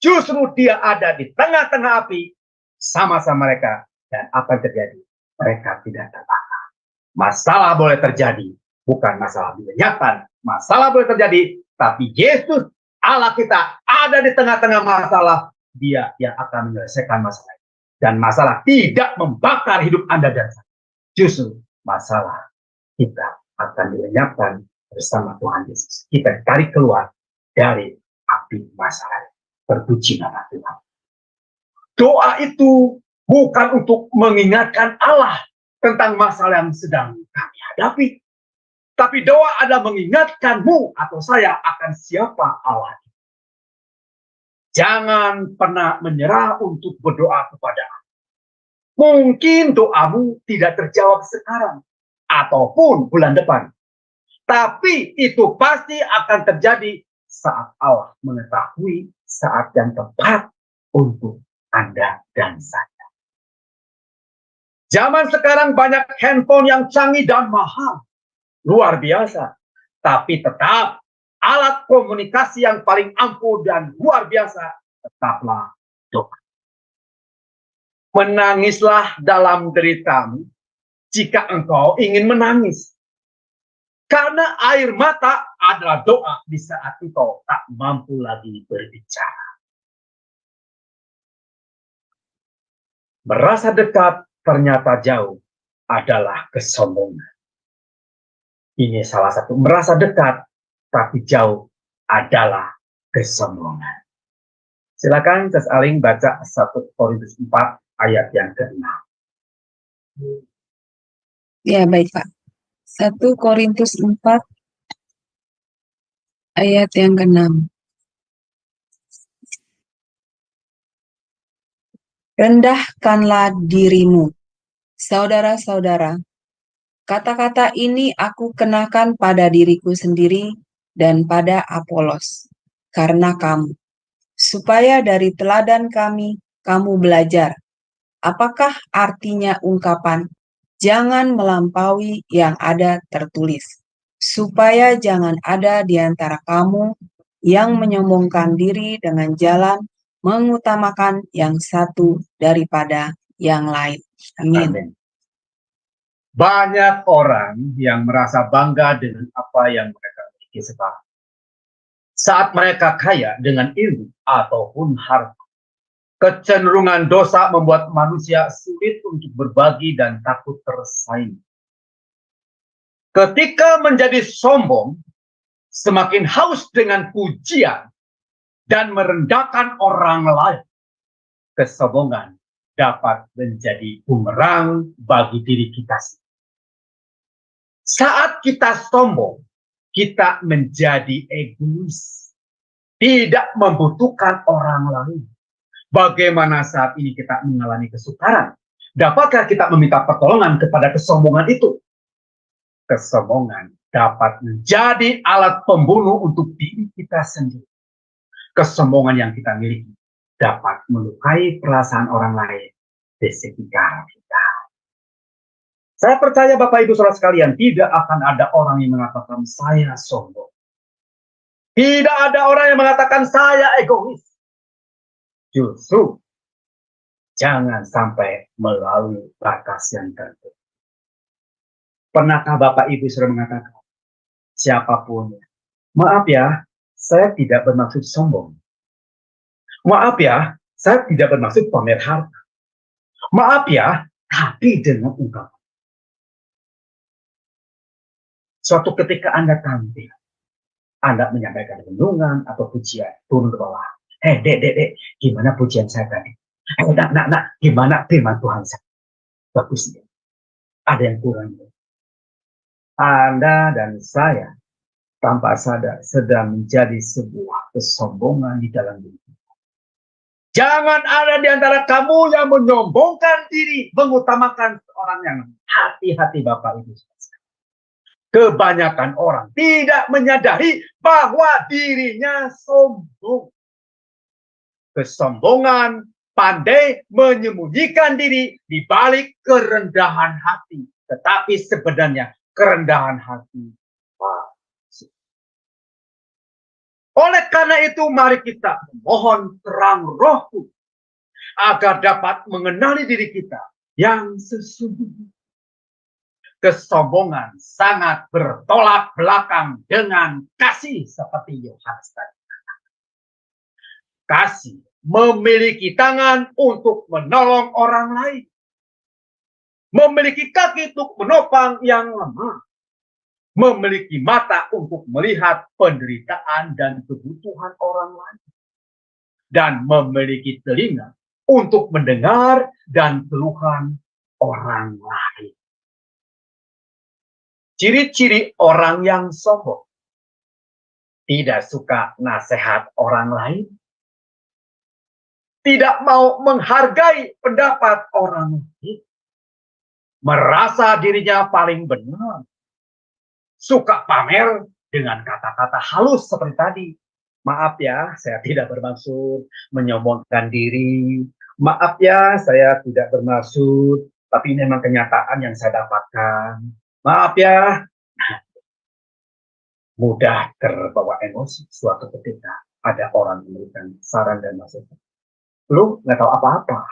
Justru dia ada di tengah-tengah api sama-sama mereka. Dan apa yang terjadi? Mereka tidak terbakar. Masalah boleh terjadi, bukan masalah dilenyapkan. Masalah boleh terjadi, tapi Yesus Allah kita ada di tengah-tengah masalah. Dia yang akan menyelesaikan masalah. Dan masalah tidak membakar hidup Anda dan saya. Justru masalah kita akan dilenyapkan bersama Tuhan Yesus. Kita tarik keluar dari api masalah. Terpuji nama Tuhan. Doa itu bukan untuk mengingatkan Allah tentang masalah yang sedang kami hadapi. Tapi doa adalah mengingatkanmu atau saya akan siapa Allah. Jangan pernah menyerah untuk berdoa kepada Allah. Mungkin doamu tidak terjawab sekarang ataupun bulan depan. Tapi itu pasti akan terjadi saat Allah mengetahui saat yang tepat untuk Anda dan saya. Zaman sekarang banyak handphone yang canggih dan mahal. Luar biasa. Tapi tetap alat komunikasi yang paling ampuh dan luar biasa tetaplah doa. Menangislah dalam deritamu jika engkau ingin menangis. Karena air mata adalah doa di saat engkau tak mampu lagi berbicara. Merasa dekat ternyata jauh adalah kesombongan. Ini salah satu, merasa dekat tapi jauh adalah kesombongan. Silakan Tes Aling baca 1 Korintus 4 ayat yang ke-6. Ya, baik Pak. 1 Korintus 4 ayat yang ke-6. Rendahkanlah dirimu, saudara-saudara. Kata-kata ini aku kenakan pada diriku sendiri dan pada Apolos, karena kamu, supaya dari teladan kami kamu belajar. Apakah artinya ungkapan, jangan melampaui yang ada tertulis, supaya jangan ada di antara kamu yang menyombongkan diri dengan jalan mengutamakan yang satu daripada yang lain. Amin. Amin. Banyak orang yang merasa bangga dengan apa yang mereka miliki sekarang. Saat mereka kaya dengan ilmu ataupun harta, kecenderungan dosa membuat manusia sulit untuk berbagi dan takut tersaing. Ketika menjadi sombong, semakin haus dengan pujian dan merendahkan orang lain, kesombongan dapat menjadi bumerang bagi diri kita sendiri. Saat kita sombong, kita menjadi egois, tidak membutuhkan orang lain. Bagaimana saat ini kita mengalami kesukaran? Dapatkah kita meminta pertolongan kepada kesombongan itu? Kesombongan dapat menjadi alat pembunuh untuk diri kita sendiri. Kesombongan yang kita miliki dapat melukai perasaan orang lain di sekitar kita. Saya percaya Bapak Ibu Saudara sekalian, tidak akan ada orang yang mengatakan saya sombong. Tidak ada orang yang mengatakan saya egois. Justru jangan sampai melalui batas yang tertentu. Pernahkah Bapak Ibu sudah mengatakan, siapapun, maaf ya, saya tidak bermaksud sombong. Maaf ya, saya tidak bermaksud pamer harta. Maaf ya, tapi dengan ungkapan. Suatu ketika Anda tampil, Anda menyampaikan renungan atau pujian, turun ke bawah. Dek, gimana pujian saya tadi? Nak, gimana firman Tuhan saya? Bagus nih. Ada yang kurang. Anda dan saya tanpa sadar sedang menjadi sebuah kesombongan di dalam diri. Jangan ada di antara kamu yang menyombongkan diri, mengutamakan orang yang hati-hati Bapak Ibu. Kebanyakan orang tidak menyadari bahwa dirinya sombong. Kesombongan pandai menyembunyikan diri di balik kerendahan hati. Tetapi sebenarnya kerendahan hati palsu. Oleh karena itu, mari kita mohon terang Roh agar dapat mengenali diri kita yang sesungguhnya. Kesombongan sangat bertolak belakang dengan kasih seperti Yohanes tadi. Kasih memiliki tangan untuk menolong orang lain. Memiliki kaki untuk menopang yang lemah. Memiliki mata untuk melihat penderitaan dan kebutuhan orang lain. Dan memiliki telinga untuk mendengar dan keluhan orang lain. Ciri-ciri orang yang sombong. Tidak suka nasihat orang lain. Tidak mau menghargai pendapat orang lain. Merasa dirinya paling benar. Suka pamer dengan kata-kata halus seperti tadi. Maaf ya, saya tidak bermaksud menyombongkan diri. Maaf ya, saya tidak bermaksud, tapi ini memang kenyataan yang saya dapatkan. Maaf ya. Mudah terbawa emosi suatu ketika ada orang memberikan saran dan masukan. Lu nggak tahu apa-apa.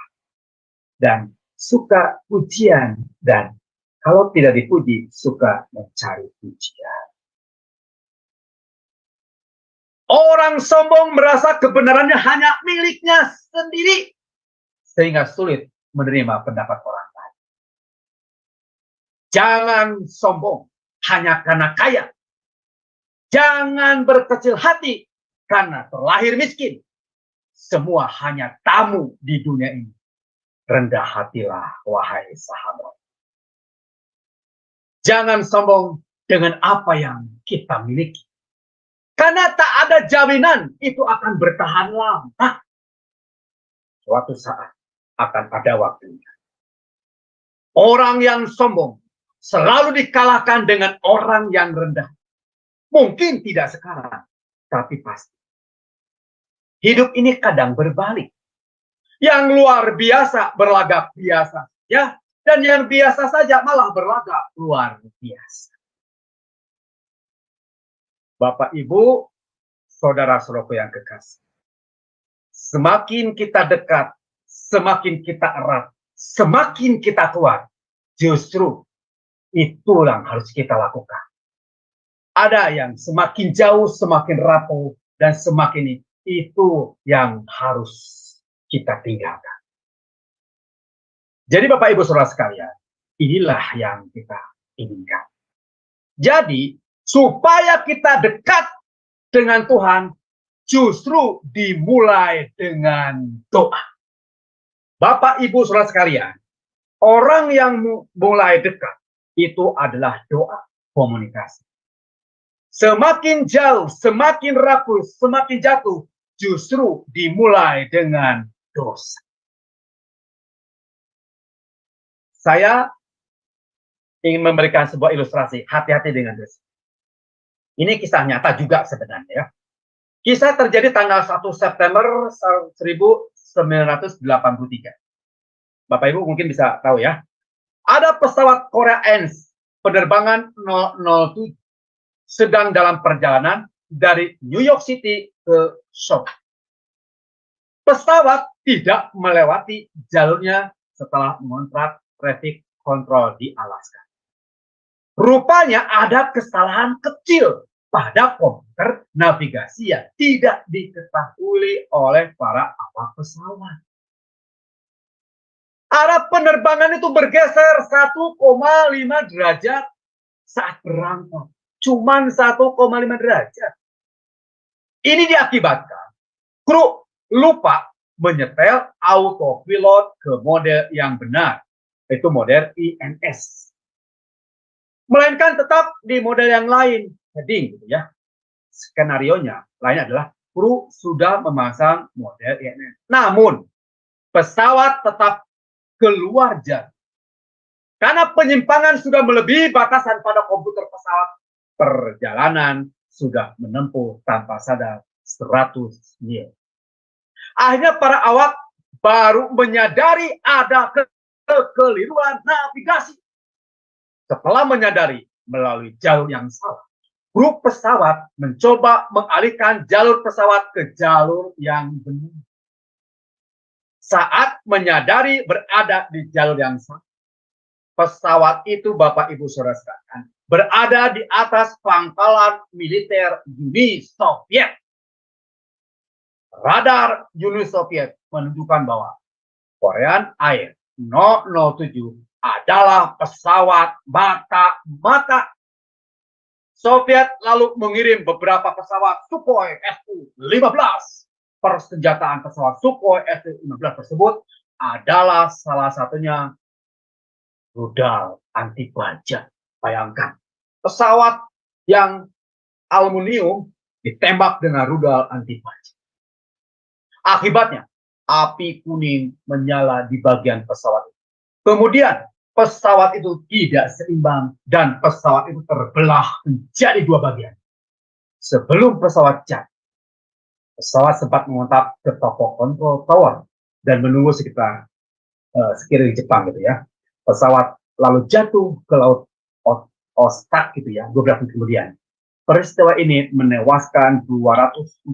Dan suka pujian. Dan kalau tidak dipuji, suka mencari pujian. Orang sombong merasa kebenarannya hanya miliknya sendiri. Sehingga sulit menerima pendapat orang lain. Jangan sombong hanya karena kaya. Jangan berkecil hati karena terlahir miskin. Semua hanya tamu di dunia ini. Rendah hatilah, wahai sahabat. Jangan sombong dengan apa yang kita miliki. Karena tak ada jaminan itu akan bertahan lama. Suatu saat akan ada waktunya. Orang yang sombong selalu dikalahkan dengan orang yang rendah. Mungkin tidak sekarang, tapi pasti. Hidup ini kadang berbalik. Yang luar biasa berlagak biasa, ya, dan yang biasa saja malah berlagak luar biasa. Bapak, Ibu, saudara-saudaraku yang kekasih, semakin kita dekat, semakin kita erat, semakin kita kuat, justru itulah yang harus kita lakukan. Ada yang semakin jauh, semakin rapuh, dan semakin itu yang harus kita tinggalkan. Jadi Bapak Ibu Saudara sekalian, inilah yang kita inginkan. Jadi supaya kita dekat dengan Tuhan, justru dimulai dengan doa. Bapak, Ibu, Saudara sekalian, orang yang mulai dekat itu adalah doa, komunikasi. Semakin jauh, semakin rapuh, semakin jatuh, justru dimulai dengan dosa. Saya ingin memberikan sebuah ilustrasi, hati-hati dengan dosa. Ini kisah nyata juga sebenarnya ya. Kisah terjadi tanggal 1 September 1983. Bapak Ibu mungkin bisa tahu ya. Ada pesawat Korea Airlines penerbangan 007 sedang dalam perjalanan dari New York City ke Seoul. Pesawat tidak melewati jalurnya setelah mengontrak traffic control di Alaska. Rupanya ada kesalahan kecil pada komputer navigasi yang tidak diketahui oleh para awak pesawat. Arah penerbangan itu bergeser 1,5 derajat saat berangkat. Cuman 1,5 derajat. Ini diakibatkan kru lupa menyetel autopilot ke model yang benar, yaitu model INS. Melainkan tetap di model yang lain, heading gitu ya. Skenarionya lain adalah kru sudah memasang model INS. Namun pesawat tetap keluar jalur. Karena penyimpangan sudah melebihi batasan pada komputer pesawat, perjalanan sudah menempuh tanpa sadar 100 mil. Akhirnya para awak baru menyadari ada kekeliruan navigasi. Setelah menyadari melalui jalur yang salah, grup pesawat mencoba mengalihkan jalur pesawat ke jalur yang benar. Saat menyadari berada di jalur yang salah, pesawat itu, Bapak Ibu Saudara sekalian, berada di atas pangkalan militer Uni Soviet. Radar Uni Soviet menunjukkan bahwa Korean Air 007 adalah pesawat mata-mata. Soviet lalu mengirim beberapa pesawat Sukhoi Su-15. Persenjataan pesawat Sukhoi Su-15 tersebut adalah salah satunya rudal anti baja. Bayangkan, pesawat yang aluminium ditembak dengan rudal anti baja. Akibatnya, api kuning menyala di bagian pesawat itu. Kemudian, pesawat itu tidak seimbang dan pesawat itu terbelah menjadi dua bagian. Sebelum pesawat jatuh, pesawat sempat mengontak ke toko kontrol tower dan menunggu sekitar sekeliling Jepang gitu ya. Pesawat lalu jatuh ke laut Ostak gitu ya, 12 menit kemudian. Peristiwa ini menewaskan 240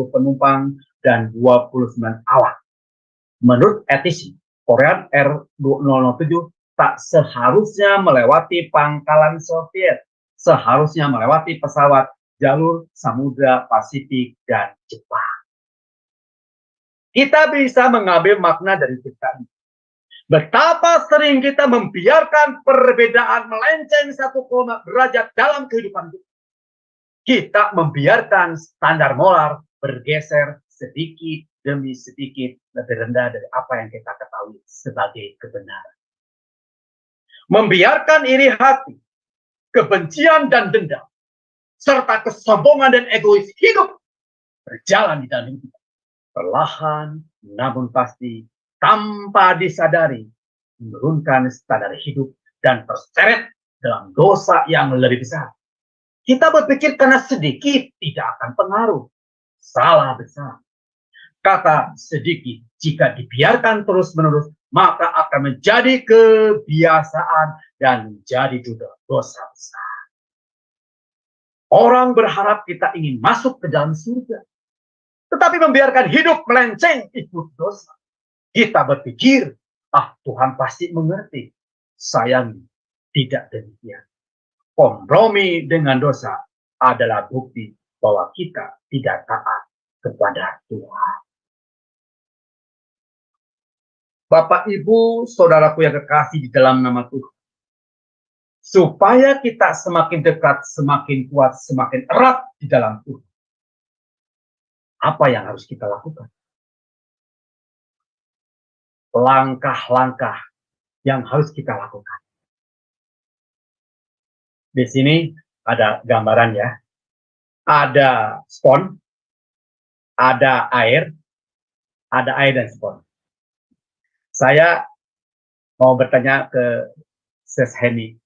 penumpang dan 29 awak. Menurut etisi, Korean Air 007 tak seharusnya melewati pangkalan Soviet. Seharusnya melewati pesawat jalur Samudra Pasifik dan Jepang. Kita bisa mengambil makna dari cerita ini. Betapa sering kita membiarkan perbedaan melenceng 1 derajat dalam kehidupan kita. Kita membiarkan standar moral bergeser sedikit demi sedikit lebih rendah dari apa yang kita ketahui sebagai kebenaran. Membiarkan iri hati, kebencian dan dendam, serta kesombongan dan egois hidup berjalan di dalam hidup kita. Perlahan namun pasti tanpa disadari menurunkan standar hidup dan terseret dalam dosa yang lebih besar. Kita berpikir karena sedikit tidak akan pengaruh. Salah besar. Kata sedikit jika dibiarkan terus-menerus maka akan menjadi kebiasaan dan menjadi juga dosa besar. Orang berharap kita ingin masuk ke dalam surga, tetapi membiarkan hidup melenceng ikut dosa. Kita berpikir, Tuhan pasti mengerti. Sayang, tidak demikian. Kompromi dengan dosa adalah bukti bahwa kita tidak taat kepada Tuhan. Bapak, Ibu, Saudaraku yang kekasih di dalam nama Tuhan. Supaya kita semakin dekat, semakin kuat, semakin erat di dalam Tuhan. Apa yang harus kita lakukan? langkah-langkah yang harus kita lakukan. Di sini ada gambaran ya. Ada spons, ada air dan spons. Saya mau bertanya ke Sis Henny.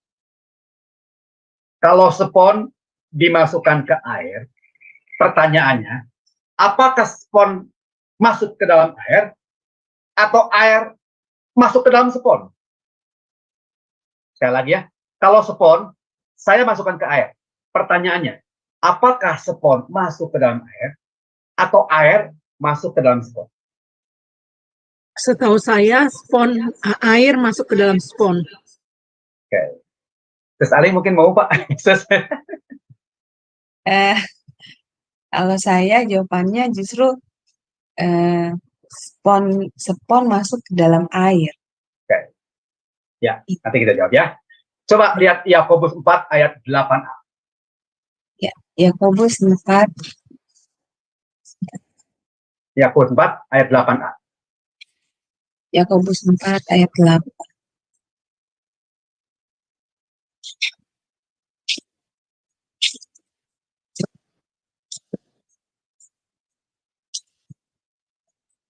Kalau spons dimasukkan ke air, pertanyaannya, apakah spons masuk ke dalam air atau air masuk ke dalam spons? Sekali lagi ya, kalau spons saya masukkan ke air, pertanyaannya, apakah spons masuk ke dalam air atau air masuk ke dalam spons? Setahu saya, air masuk ke dalam spons. Oke. Terus Ali mungkin mau Pak? Kalau saya jawabannya justru spons masuk ke dalam air. Oke. Ya, nanti kita jawab ya. Coba lihat Yakobus 4 ayat 8a. Ya, Yakobus 4 Yakobus 4 ayat 8a. Yakobus 4 ayat 8.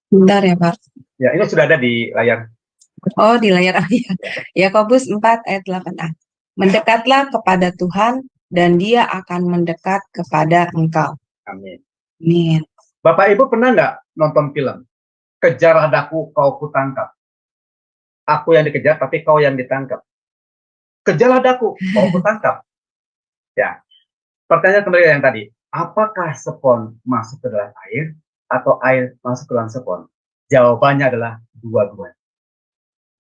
Bentar ya, Pak. Ya, ini sudah ada di layar. Oh, di layar ayat. Yakobus 4 ayat 8a. Mendekatlah kepada Tuhan dan Dia akan mendekat kepada engkau. Amin. Amin. Bapak Ibu pernah nggak nonton film Kejar Adaku Kau Kutangkap? Aku yang dikejar tapi kau yang ditangkap. Kejar adaku, kau kutangkap. Ya. Pertanyaan kembali yang tadi, apakah spons masuk ke dalam air atau air masuk ke dalam spons? Jawabannya adalah dua-duanya.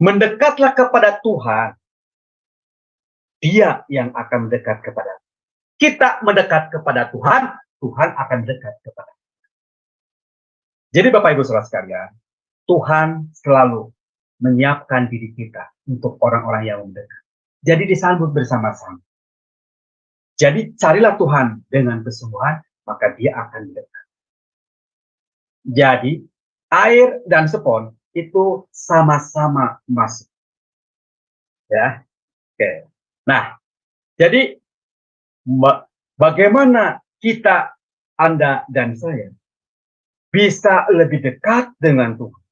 Mendekatlah kepada Tuhan, Dia yang akan mendekat kepada kita. Mendekat kepada Tuhan, Tuhan akan mendekat kepada kita. Jadi Bapak Ibu Saudara sekalian, Tuhan selalu menyiapkan diri kita untuk orang-orang yang mendekat. Jadi disambut bersama-sama. Jadi carilah Tuhan dengan kesungguhan, maka Dia akan mendekat. Jadi air dan spons itu sama-sama masuk. Ya, oke. Nah, jadi bagaimana kita, Anda dan saya, bisa lebih dekat dengan Tuhan,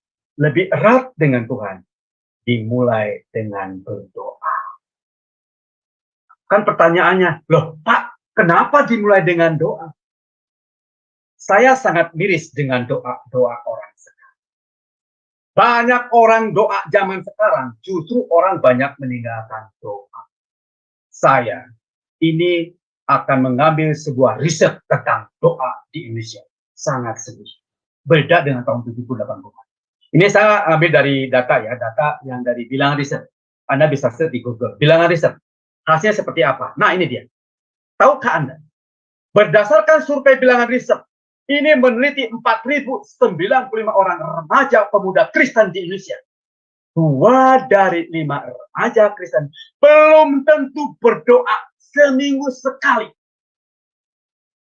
lebih erat dengan Tuhan, dimulai dengan berdoa. Kan pertanyaannya, loh Pak, kenapa dimulai dengan doa? Saya sangat miris dengan doa-doa orang sekarang. Banyak orang doa zaman sekarang, justru orang banyak meninggalkan doa. Saya ini akan mengambil sebuah riset tentang doa di Indonesia. Sangat sedih. Beda dengan tahun 70-80. Ini saya ambil dari data ya, data yang dari Bilangan Riset. Anda bisa search di Google, Bilangan Riset. Hasilnya seperti apa? Nah, ini dia. Tahukah Anda? Berdasarkan survei Bilangan Riset, ini meneliti 4.095 orang remaja pemuda Kristen di Indonesia. 2 dari 5 remaja Kristen belum tentu berdoa seminggu sekali.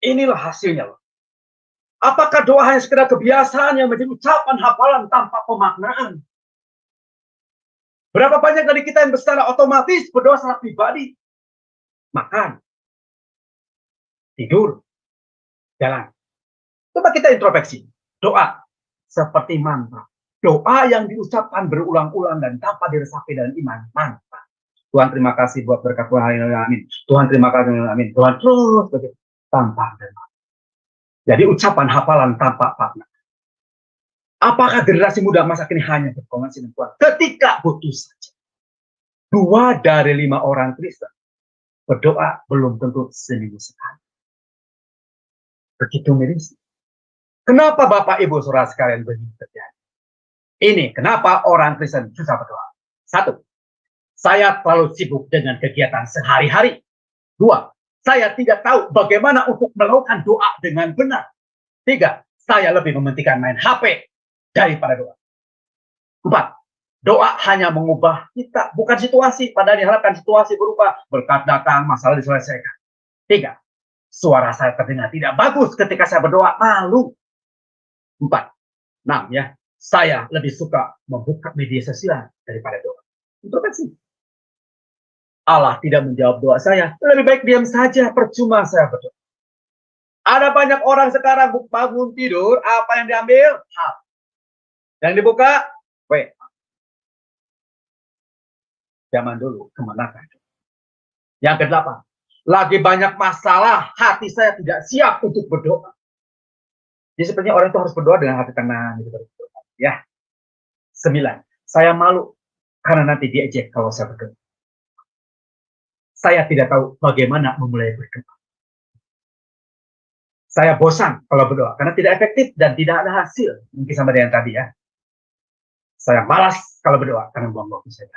Inilah hasilnya. Apakah doa hanya sekedar kebiasaan yang menjadi ucapan hafalan tanpa pemaknaan? Berapa banyak dari kita yang secara otomatis berdoa secara pribadi? Makan, tidur, jalan. Coba kita introspeksi. Doa seperti mantra. Doa yang diucapkan berulang-ulang dan tanpa diresapi dalam iman. Mantra. Tuhan terima kasih buat berkat Tuhan. Amin. Tuhan terima kasih. Amin. Tuhan terus begitu. Tanpa dan jadi ucapan hafalan tanpa makna. Apakah generasi muda masa kini hanya berkomunikasi dengan Tuhan ketika butuh saja? 2 dari 5 orang Kristen berdoa belum tentu seminggu sekali. Begitu miris. Kenapa Bapak Ibu Saudara sekalian begini terjadi? Ini kenapa orang Kristen susah berdoa. 1. Saya terlalu sibuk dengan kegiatan sehari-hari. 2. Saya tidak tahu bagaimana untuk melakukan doa dengan benar. 3. Saya lebih mementingkan main HP daripada doa. 4. Doa hanya mengubah kita, bukan situasi. Padahal diharapkan situasi berubah, berkat datang, masalah diselesaikan. 3. Suara saya terdengar tidak bagus ketika saya berdoa, malu. 4. 6 ya. Saya lebih suka membuka media sosial daripada doa. Introspeksi. Allah tidak menjawab doa saya. Lebih baik diam saja, percuma saya berdoa. Ada banyak orang sekarang bangun tidur, apa yang diambil? HP. Yang dibuka, WA. Zaman dulu, kemenangan. Yang kedelapan, lagi banyak masalah, hati saya tidak siap untuk berdoa. Jadi sebenarnya orang itu harus berdoa dengan hati tenang. Gitu. Ya. 9, saya malu karena nanti diejek kalau saya berdoa. Saya tidak tahu bagaimana memulai berdoa. Saya bosan kalau berdoa karena tidak efektif dan tidak ada hasil. Mungkin sama dengan tadi ya. Saya malas kalau berdoa karena buang waktu saya.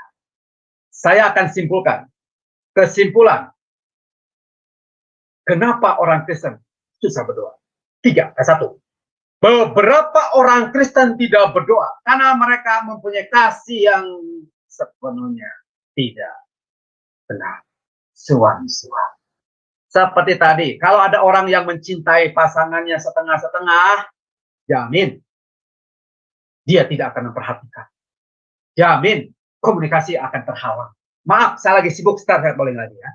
Saya akan simpulkan. Kesimpulan. Kenapa orang Kristen susah berdoa? 1. Beberapa orang Kristen tidak berdoa karena mereka mempunyai kasih yang sepenuhnya tidak benar. Suam-suam. Seperti tadi, kalau ada orang yang mencintai pasangannya setengah-setengah, jamin dia tidak akan memperhatikan. Jamin komunikasi akan terhalang. Maaf, saya lagi sibuk, saya boleh lagi ya.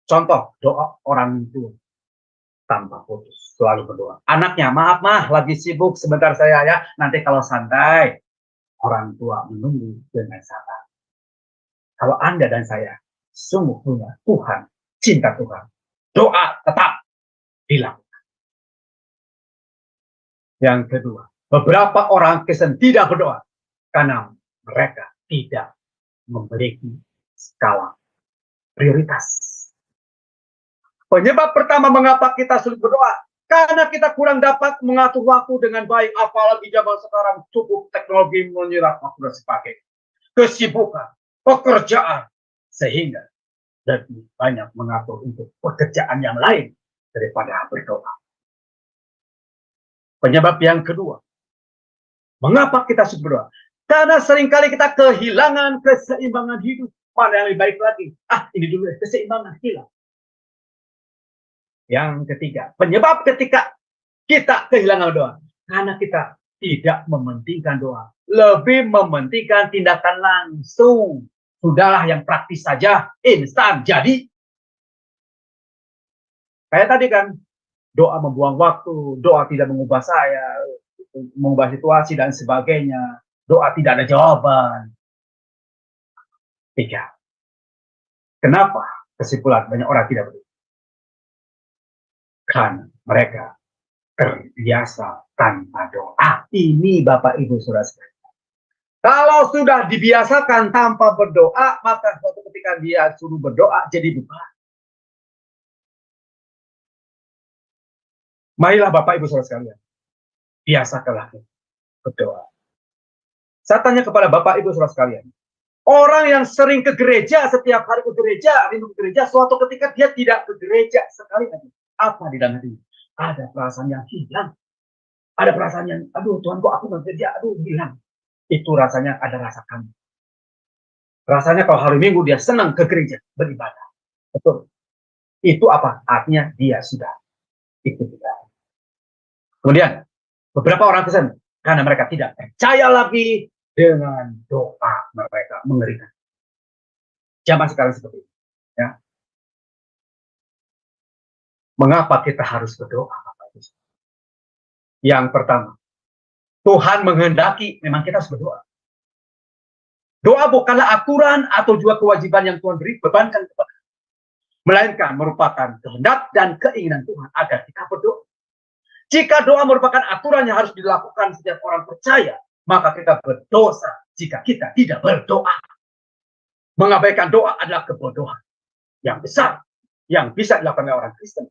Contoh, doa orang tua tanpa putus, selalu berdoa. Anaknya, maaf mah, lagi sibuk sebentar saya ya. Nanti kalau santai, orang tua menunggu dengan sabar. Kalau Anda dan saya sungguh punya Tuhan, cinta Tuhan, doa tetap dilakukan. Yang kedua, beberapa orang Kristen tidak berdoa karena mereka tidak memiliki skala prioritas. Penyebab pertama mengapa kita sulit berdoa, karena kita kurang dapat mengatur waktu dengan baik, apalagi zaman sekarang cukup teknologi menyerap waktu dan sebagainya. Kesibukan, pekerjaan, sehingga lebih banyak mengatur untuk pekerjaan yang lain daripada berdoa. Penyebab yang kedua, mengapa kita sulit berdoa? Karena seringkali kita kehilangan keseimbangan hidup. Mana yang lebih baik lagi? Ini dulu ya, keseimbangan hilang. Yang ketiga, penyebab ketika kita kehilangan doa, karena kita tidak mementingkan doa, lebih mementingkan tindakan langsung. Sudahlah yang praktis saja, instan jadi. Kayak tadi kan, doa membuang waktu, doa tidak mengubah saya, mengubah situasi dan sebagainya. Doa tidak ada jawaban. 3. Kenapa kesimpulan banyak orang tidak berdoa? Karena mereka terbiasa tanpa doa. Ini Bapak Ibu Saudara sekalian. Kalau sudah dibiasakan tanpa berdoa, maka suatu ketika dia suruh berdoa jadi beban. Marilah Bapak Ibu Saudara sekalian, biasakanlah berdoa. Saya tanya kepada Bapak Ibu Saudara sekalian, orang yang sering ke gereja, setiap hari ke gereja, rindu ke gereja, suatu ketika dia tidak ke gereja sekali lagi. Apa di dalam hatinya? Ada perasaan yang hilang. Ada perasaan yang, aduh Tuhan kok aku nggak kerja, aduh hilang. Itu rasanya ada rasa kangen. Rasanya kalau hari Minggu dia senang ke gereja beribadah. Betul. Itu apa? Artinya dia sudah ikut ibadah. Kemudian beberapa orang Kristen karena mereka tidak percaya lagi dengan doa mereka, mengerikan. Zaman sekarang seperti itu. Ya. Mengapa kita harus berdoa? Yang pertama, Tuhan menghendaki memang kita harus berdoa. Doa bukanlah aturan atau juga kewajiban yang Tuhan beri, bebankan kepada kita. Melainkan merupakan kehendak dan keinginan Tuhan agar kita berdoa. Jika doa merupakan aturan yang harus dilakukan setiap orang percaya, maka kita berdosa jika kita tidak berdoa. Mengabaikan doa adalah kebodohan yang besar yang bisa dilakukan oleh orang Kristen.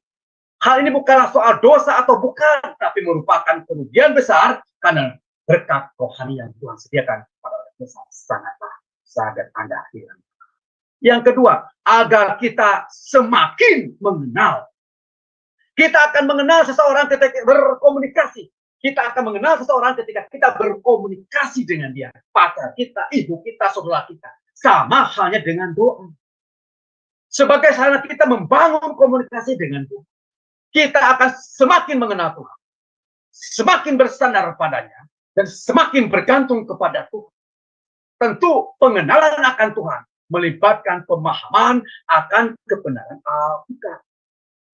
Hal ini bukanlah soal dosa atau bukan, tapi merupakan kerugian besar karena berkat rohani yang Tuhan sediakan pada orang Kristen sangat Anda hilang. Yang kedua, agar kita semakin mengenal. Kita akan mengenal seseorang ketika berkomunikasi. Kita akan mengenal seseorang ketika kita berkomunikasi dengan dia. Pacar kita, ibu kita, saudara kita. Sama halnya dengan doa. Sebagai sarana kita membangun komunikasi dengan Tuhan, kita akan semakin mengenal Tuhan. Semakin bersandar padanya. dan semakin bergantung kepada Tuhan. Tentu pengenalan akan Tuhan melibatkan pemahaman akan kebenaran Alkitab.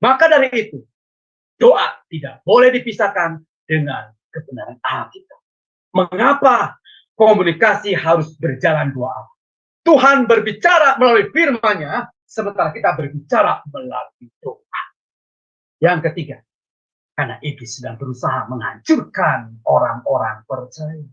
Maka dari itu, doa tidak boleh dipisahkan dengan kebenaran Alkitab. Mengapa komunikasi harus berjalan dua arah? Tuhan berbicara melalui firman-Nya, sementara kita berbicara melalui doa. Yang ketiga, karena iblis sedang berusaha menghancurkan orang-orang percaya.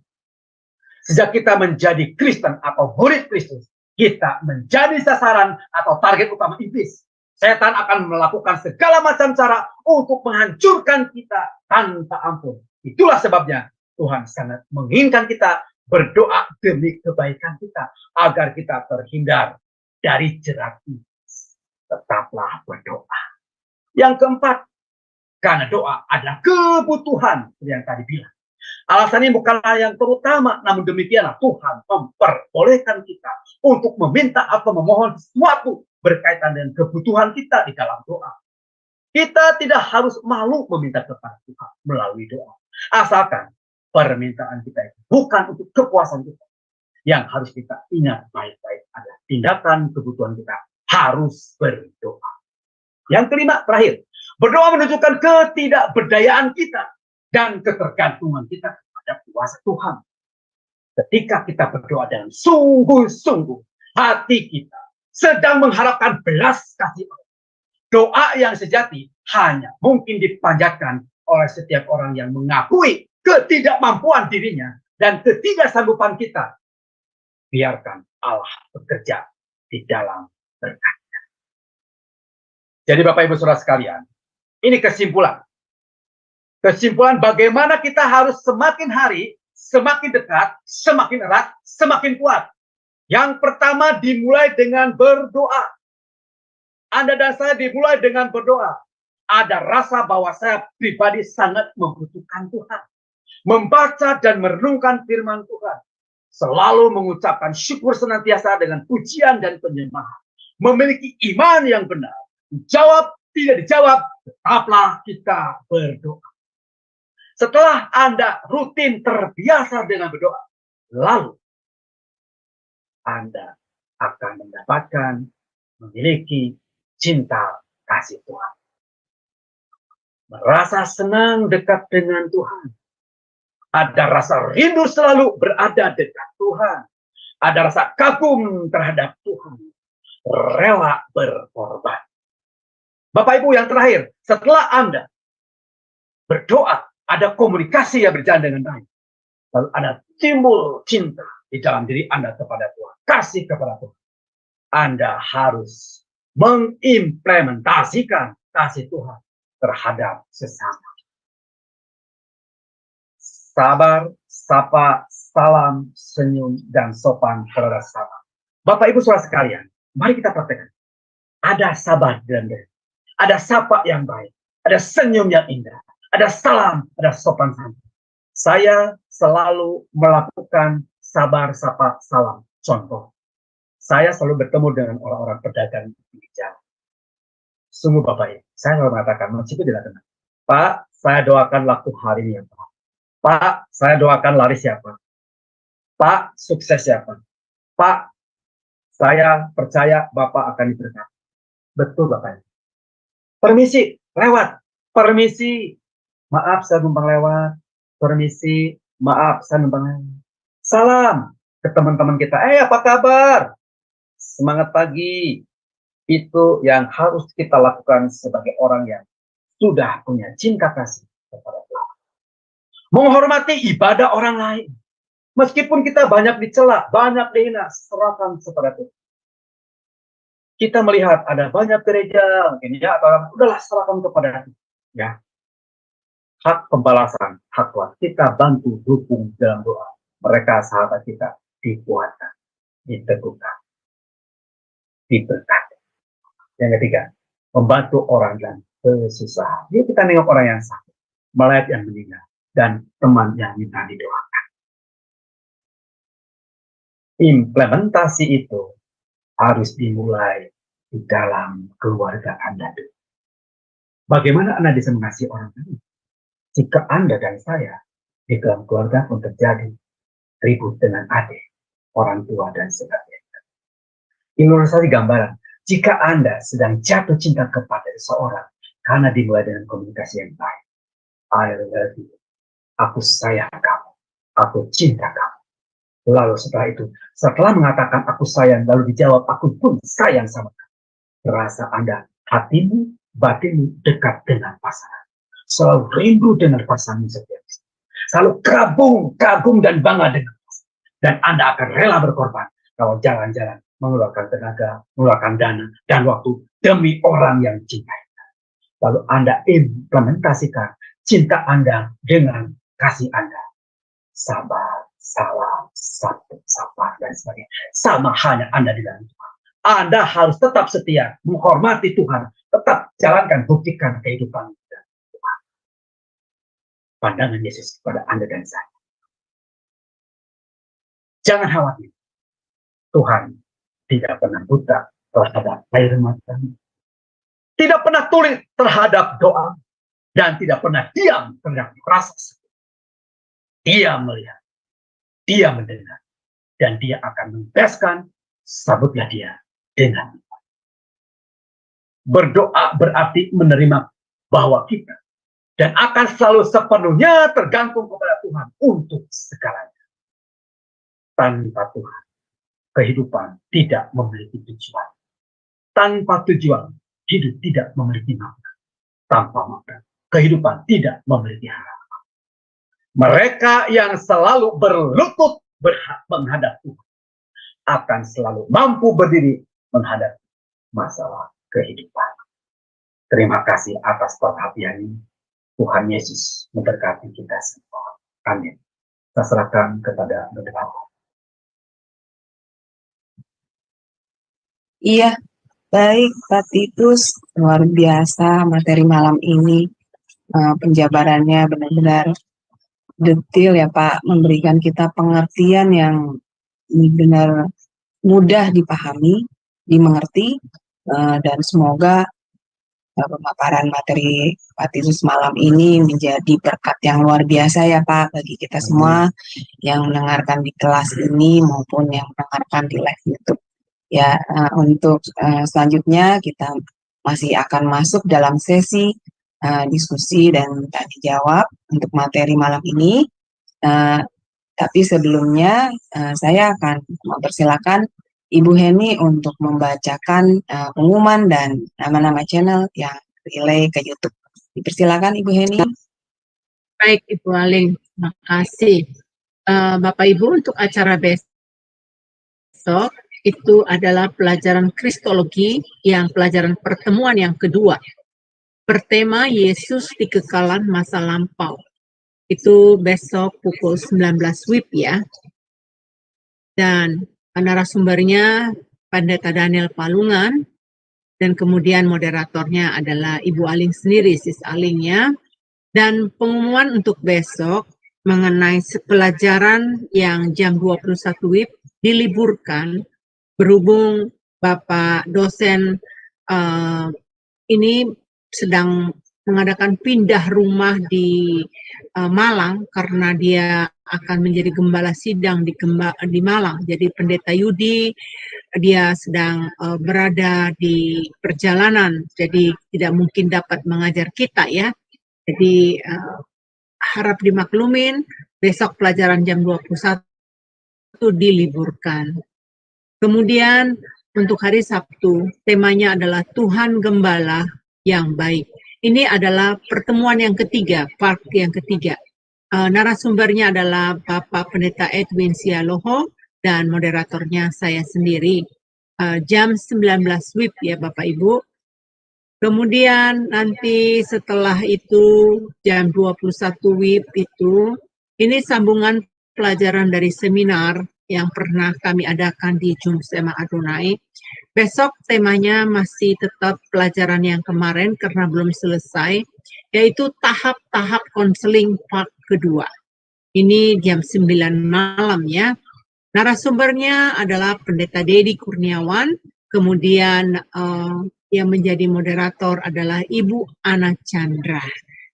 Sejak kita menjadi Kristen atau murid Kristus, kita menjadi sasaran atau target utama iblis. Setan akan melakukan segala macam cara untuk menghancurkan kita tanpa ampun. Itulah sebabnya Tuhan sangat menginginkan kita berdoa demi kebaikan kita, agar kita terhindar dari jerat iblis. Tetaplah berdoa. Yang keempat, karena doa adalah kebutuhan yang tadi bilang. Alasan ini bukanlah yang terutama, namun demikianlah Tuhan memperbolehkan kita untuk meminta atau memohon sesuatu berkaitan dengan kebutuhan kita di dalam doa. Kita tidak harus malu meminta kepada Tuhan melalui doa. Asalkan permintaan kita itu bukan untuk kepuasan kita. Yang harus kita ingat baik-baik adalah tindakan kebutuhan kita harus berdoa. Yang kelima, terakhir, berdoa menunjukkan ketidakberdayaan kita dan ketergantungan kita kepada kuasa Tuhan. Ketika kita berdoa dengan sungguh-sungguh, hati kita sedang mengharapkan belas kasih Allah. Doa yang sejati hanya mungkin dipanjatkan oleh setiap orang yang mengakui ketidakmampuan dirinya dan ketidaksanggupan kita. Biarkan Allah bekerja di dalam berkat-Nya. Jadi Bapak Ibu Saudara sekalian, ini kesimpulan. Kesimpulan bagaimana kita harus semakin hari, semakin dekat, semakin erat, semakin kuat. Yang pertama dimulai dengan berdoa. Anda dan saya dimulai dengan berdoa. Ada rasa bahwa saya pribadi sangat membutuhkan Tuhan. Membaca dan merenungkan firman Tuhan. Selalu mengucapkan syukur senantiasa dengan pujian dan penyembahan. Memiliki iman yang benar. Jawab, tidak dijawab, tetaplah kita berdoa. Setelah Anda rutin terbiasa dengan berdoa, lalu Anda akan mendapatkan, memiliki cinta kasih Tuhan. Merasa senang dekat dengan Tuhan. Ada rasa rindu selalu berada dekat Tuhan. Ada rasa kagum terhadap Tuhan. Rela berkorban. Bapak Ibu yang terakhir, setelah Anda berdoa, ada komunikasi yang berjalan dengan baik. Lalu ada timbul cinta di dalam diri Anda kepada Tuhan. Kasih kepada Tuhan. Anda harus mengimplementasikan kasih Tuhan terhadap sesama. Sabar, sapa, salam, senyum, dan sopan terhadap sesama. Bapak Ibu Saudara sekalian, mari kita praktekkan. Ada sabar dalam diri. Ada sapa yang baik. Ada senyum yang indah. Ada salam, ada sopan santun. Saya selalu melakukan sabar, sapa, salam. Contoh, saya selalu bertemu dengan orang-orang pedagang di jalan. Sungguh Bapak Ibu, saya selalu mengatakan, meskipun tidak kenal. Pak, saya doakan laku hari ini yang baik. Pak, saya doakan laris siapa? Pak, sukses siapa? Pak, saya percaya Bapak akan diberkati. Betul Bapak. Permisi, lewat. Permisi, maaf saya numpang lewat. Permisi, maaf saya numpang lewat. Salam ke teman-teman kita. Apa kabar? Semangat pagi. Itu yang harus kita lakukan sebagai orang yang sudah punya cinta kasih kepada Tuhan. Menghormati ibadah orang lain. Meskipun kita banyak dicela, banyak dihina, serahkan kepada Tuhan. Kita melihat ada banyak gereja, mungkin ya, atau udahlah serahkan kepada Tuhan. Ya. Hak pembalasan, hak Tuhan. Kita bantu, dukung dalam doa. Mereka sahabat kita dikuatkan, diteguhkan, diberkati. Yang ketiga, membantu orang dalam kesusahan. Jadi kita nengok orang yang sakit, melayat yang meninggal, dan teman yang minta didoakan. Implementasi itu harus dimulai di dalam keluarga Anda. Bagaimana Anda bisa mengasihi orang lain? Jika Anda dan saya Di dalam keluarga pun terjadi ribut dengan adik, orang tua, dan sebagainya. Ilustrasi gambaran, jika Anda sedang jatuh cinta kepada seseorang karena dimulai dengan komunikasi yang baik. I love you. Aku sayang kamu. Aku cinta kamu. Lalu setelah itu, setelah mengatakan aku sayang, lalu dijawab aku pun sayang sama kamu. Rasa Anda, hatimu, batinmu dekat dengan pasangan. Selalu rindu dengan pasangan setiap saat. Selalu kagum dan bangga dengan pasangan. Dan Anda akan rela berkorban kalau jalan-jalan, mengeluarkan tenaga, mengeluarkan dana, dan waktu demi orang yang cintai. Lalu Anda implementasikan cinta Anda dengan kasih Anda. Sabar, salam, satu, sapa, dan sebagainya. Sama hanya Anda di dalam Tuhan. Anda harus tetap setia, menghormati Tuhan, tetap jalankan, buktikan kehidupan Tuhan. Pandangan Yesus kepada Anda dan saya. Jangan khawatir. Tuhan tidak pernah buta terhadap air mata. Tidak pernah tuli terhadap doa. Dan tidak pernah diam terhadap rasa sakit. Dia melihat, dia mendengar, dan dia akan membebaskan, sambutlah dia dengan iman. Berdoa berarti menerima bahwa kita dan akan selalu sepenuhnya tergantung kepada Tuhan untuk segalanya. Tanpa Tuhan, kehidupan tidak memiliki tujuan. Tanpa tujuan, hidup tidak memiliki makna. Tanpa makna, kehidupan tidak memiliki harapan. Mereka yang selalu berlutut menghadap Tuhan akan selalu mampu berdiri menghadapi masalah kehidupan. Terima kasih atas perhatiannya. Tuhan Yesus memberkati kita semua. Amin. Saya serahkan kepada Bapak. Iya, baik Pak Titus, luar biasa materi malam ini. Penjabarannya benar-benar detail ya Pak, memberikan kita pengertian yang benar mudah dipahami, dimengerti, dan semoga pemaparan materi Pak Titus malam ini menjadi berkat yang luar biasa ya Pak bagi kita semua yang mendengarkan di kelas ini maupun yang mendengarkan di live YouTube. Ya, untuk selanjutnya kita masih akan masuk dalam sesi diskusi dan tanya jawab untuk materi malam ini. Tapi sebelumnya saya akan mempersilakan Ibu Heni untuk membacakan pengumuman dan nama-nama channel yang relay ke YouTube. Dipersilakan Ibu Heni. Baik Ibu Aling, terima kasih. Bapak Ibu, untuk acara besok itu adalah pelajaran Kristologi yang pelajaran pertemuan yang kedua. Bertema Yesus di Kekalan Masa Lampau. Itu besok pukul 19 WIB ya. Dan narasumbernya Pendeta Daniel Palungan, dan kemudian moderatornya adalah Ibu Aling sendiri, Sis Aling ya. Dan pengumuman untuk besok mengenai pelajaran yang jam 21 WIB diliburkan berhubung Bapak dosen ini sedang mengadakan pindah rumah di Malang karena dia akan menjadi gembala sidang di Malang. Jadi Pendeta Yudi dia sedang berada di perjalanan, jadi tidak mungkin dapat mengajar kita ya. Jadi harap dimaklumin, besok pelajaran jam 21 diliburkan. Kemudian untuk hari Sabtu, temanya adalah Tuhan Gembala yang baik. Ini adalah pertemuan yang ketiga, part yang ketiga. Narasumbernya adalah Bapak Pendeta Edwin Sialoho dan moderatornya saya sendiri. Jam 19 WIB ya Bapak Ibu. Kemudian nanti setelah itu jam 21 WIB itu, ini sambungan pelajaran dari seminar yang pernah kami adakan di Jumsema Adonai. Besok temanya masih tetap pelajaran yang kemarin karena belum selesai, yaitu tahap-tahap konseling part kedua. Ini jam 9 malam ya. Narasumbernya adalah Pendeta Dedi Kurniawan, kemudian yang menjadi moderator adalah Ibu Ana Chandra.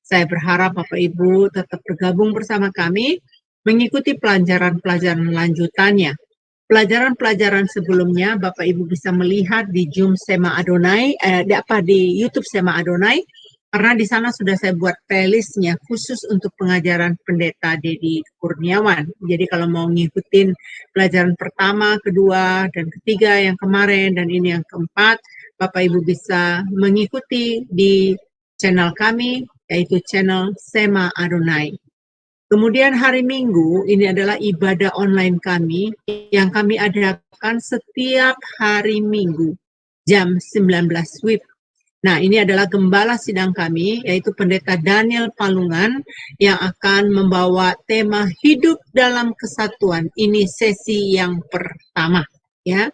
Saya berharap Bapak Ibu tetap bergabung bersama kami mengikuti pelajaran-pelajaran lanjutannya. Pelajaran-pelajaran sebelumnya Bapak Ibu bisa melihat di Zoom Sema Adonai, di YouTube Sema Adonai, karena di sana sudah saya buat playlistnya khusus untuk pengajaran Pendeta Dedi Kurniawan. Jadi kalau mau ngikutin pelajaran pertama, kedua, dan ketiga yang kemarin, dan ini yang keempat, Bapak Ibu bisa mengikuti di channel kami, yaitu channel Sema Adonai. Kemudian hari Minggu, ini adalah ibadah online kami yang kami adakan setiap hari Minggu, jam 19 WIB. Nah, ini adalah gembala sidang kami, yaitu Pendeta Daniel Palungan, yang akan membawa tema hidup dalam kesatuan. Ini sesi yang pertama, ya.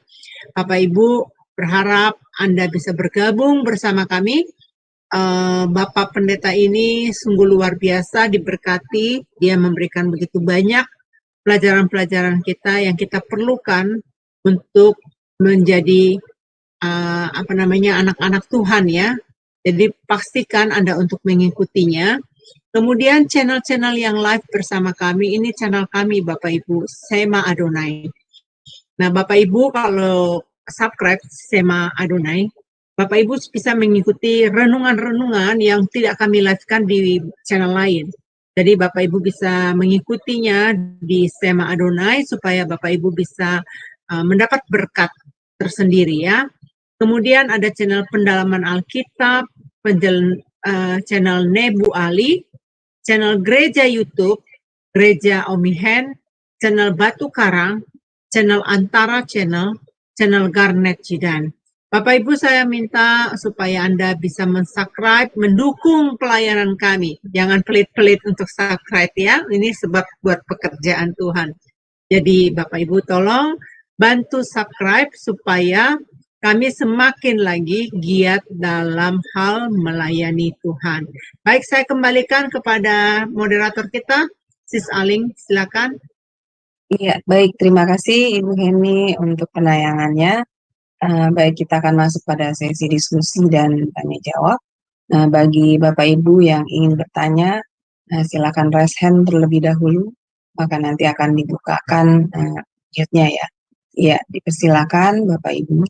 Bapak Ibu berharap Anda bisa bergabung bersama kami. Bapak Pendeta ini sungguh luar biasa, diberkati. Dia memberikan begitu banyak pelajaran-pelajaran kita yang kita perlukan untuk menjadi anak-anak Tuhan, ya. Jadi pastikan Anda untuk mengikutinya. Kemudian channel-channel yang live bersama kami, ini channel kami Bapak Ibu, Sema Adonai. Nah, Bapak Ibu kalau subscribe Sema Adonai, Bapak Ibu bisa mengikuti renungan-renungan yang tidak kami live-kan di channel lain. Jadi Bapak Ibu bisa mengikutinya di Sema Adonai supaya Bapak Ibu bisa mendapat berkat tersendiri, ya. Kemudian ada channel pendalaman Alkitab, channel Nebu Ali, channel Gereja YouTube, Gereja Omihen, channel Batu Karang, channel Antara channel Garnet Jidan. Bapak Ibu, saya minta supaya Anda bisa mensubscribe, mendukung pelayanan kami. Jangan pelit-pelit untuk subscribe, ya. Ini sebab buat pekerjaan Tuhan. Jadi Bapak Ibu tolong bantu subscribe supaya kami semakin lagi giat dalam hal melayani Tuhan. Baik, saya kembalikan kepada moderator kita, Sis Aling, silakan. Iya, baik. Terima kasih Ibu Heni untuk penayangannya. Baik, kita akan masuk pada sesi diskusi dan tanya jawab. Bagi Bapak Ibu yang ingin bertanya, silakan raise hand terlebih dahulu, maka nanti akan dibukakan mute-nya, ya. Iya, dipersilakan Bapak Ibu.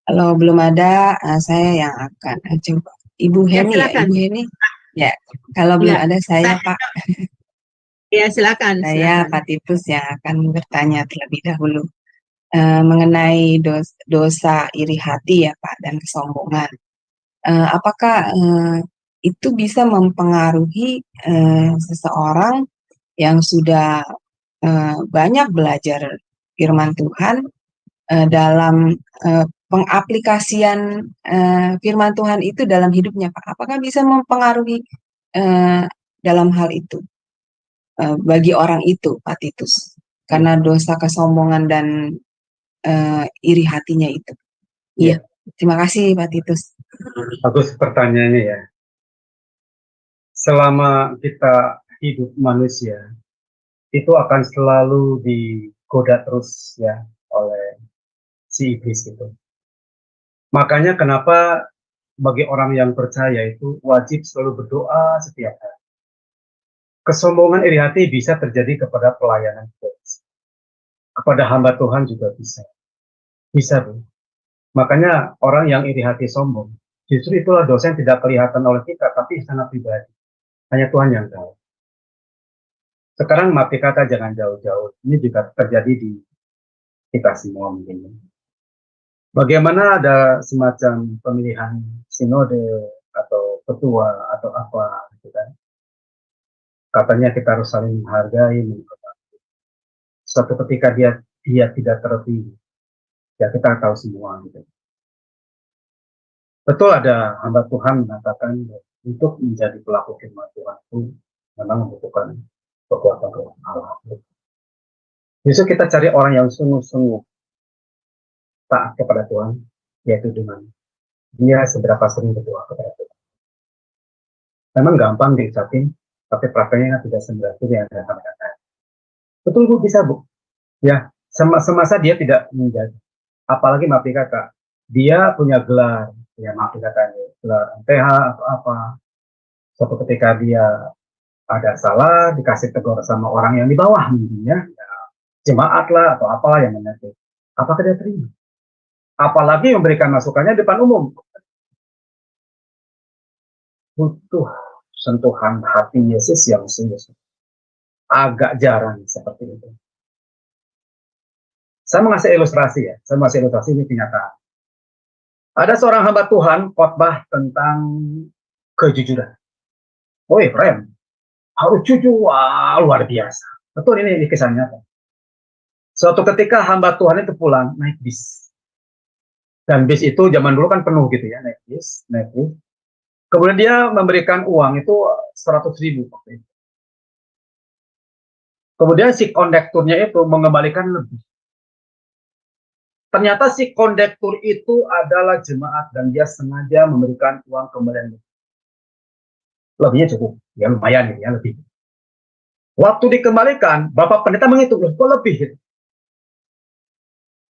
Kalau belum ada, saya yang akan coba. Ibu Heni, ya, silakan. Ibu Heni. Ya, kalau belum ada saya, Pak. Ya, silakan. Saya Pak Titus yang akan bertanya terlebih dahulu mengenai dosa iri hati, ya Pak, dan kesombongan. Apakah itu bisa mempengaruhi seseorang yang sudah banyak belajar firman Tuhan dalam pengaplikasian firman Tuhan itu dalam hidupnya, Pak? Apakah bisa mempengaruhi dalam hal itu bagi orang itu, Pak Titus, karena dosa kesombongan dan iri hatinya itu? Iya, terima kasih Pak Titus. Bagus pertanyaannya, ya. Selama kita hidup manusia, itu akan selalu digoda terus, ya, oleh si iblis itu. Makanya kenapa bagi orang yang percaya itu wajib selalu berdoa setiap hari. Kesombongan iri hati bisa terjadi kepada pelayanan kita, kepada hamba Tuhan juga bisa. Bisa, Bu. Makanya orang yang iri hati sombong, justru itulah dosa yang tidak kelihatan oleh kita, tapi sangat pribadi. Hanya Tuhan yang tahu. Sekarang mati kata jangan jauh-jauh. Ini juga terjadi di kita semua mungkin. Bagaimana ada semacam pemilihan sinode atau ketua atau apa, gitu kan? Katanya kita harus saling menghargai, menghormati. Suatu ketika dia tidak terpilih, ya kita tahu semua, gitu. Betul, ada hamba Tuhan mengatakan untuk menjadi pelaku firman Tuhan itu memang membutuhkan kekuatan roh Allah. Justru kita cari orang yang sungguh-sungguh taat kepada Tuhan, yaitu dengan dia seberapa sering berdoa kepada Tuhan. Memang gampang diucapin, tapi prakteknya tidak seberapa yang ada kata-kata. Betul, Bu, bisa, Bu. Ya, semasa dia tidak menjadi, apalagi maaf kata, dia punya gelar, ya maaf dikatakan gelar MTH atau apa. Suatu ketika dia ada salah, dikasih tegur sama orang yang di bawah mungkin ya, jemaat lah atau apalah yang menyakiti. Apakah dia terima? Apalagi memberikan masukannya di depan umum. Butuh sentuhan hati Yesus yang serius. Agak jarang seperti itu. Saya mengasih ilustrasi ya, saya mengasih ilustrasi ini kenyataan. Ada seorang hamba Tuhan khotbah tentang kejujuran. Woi keren, harus jujur, wah luar biasa. Betul, ini kisah nyata. Suatu ketika hamba Tuhan itu pulang naik bis. Dan bis itu zaman dulu kan penuh gitu ya, naik bis. Kemudian dia memberikan uang itu 100.000. Kemudian si kondekturnya itu mengembalikan lebih. Ternyata si kondektur itu adalah jemaat dan dia sengaja memberikan uang kembalian lebih. Lebihnya cukup, ya lumayan ya lebih. Waktu dikembalikan, Bapak Pendeta menghitung, kok lebih gitu.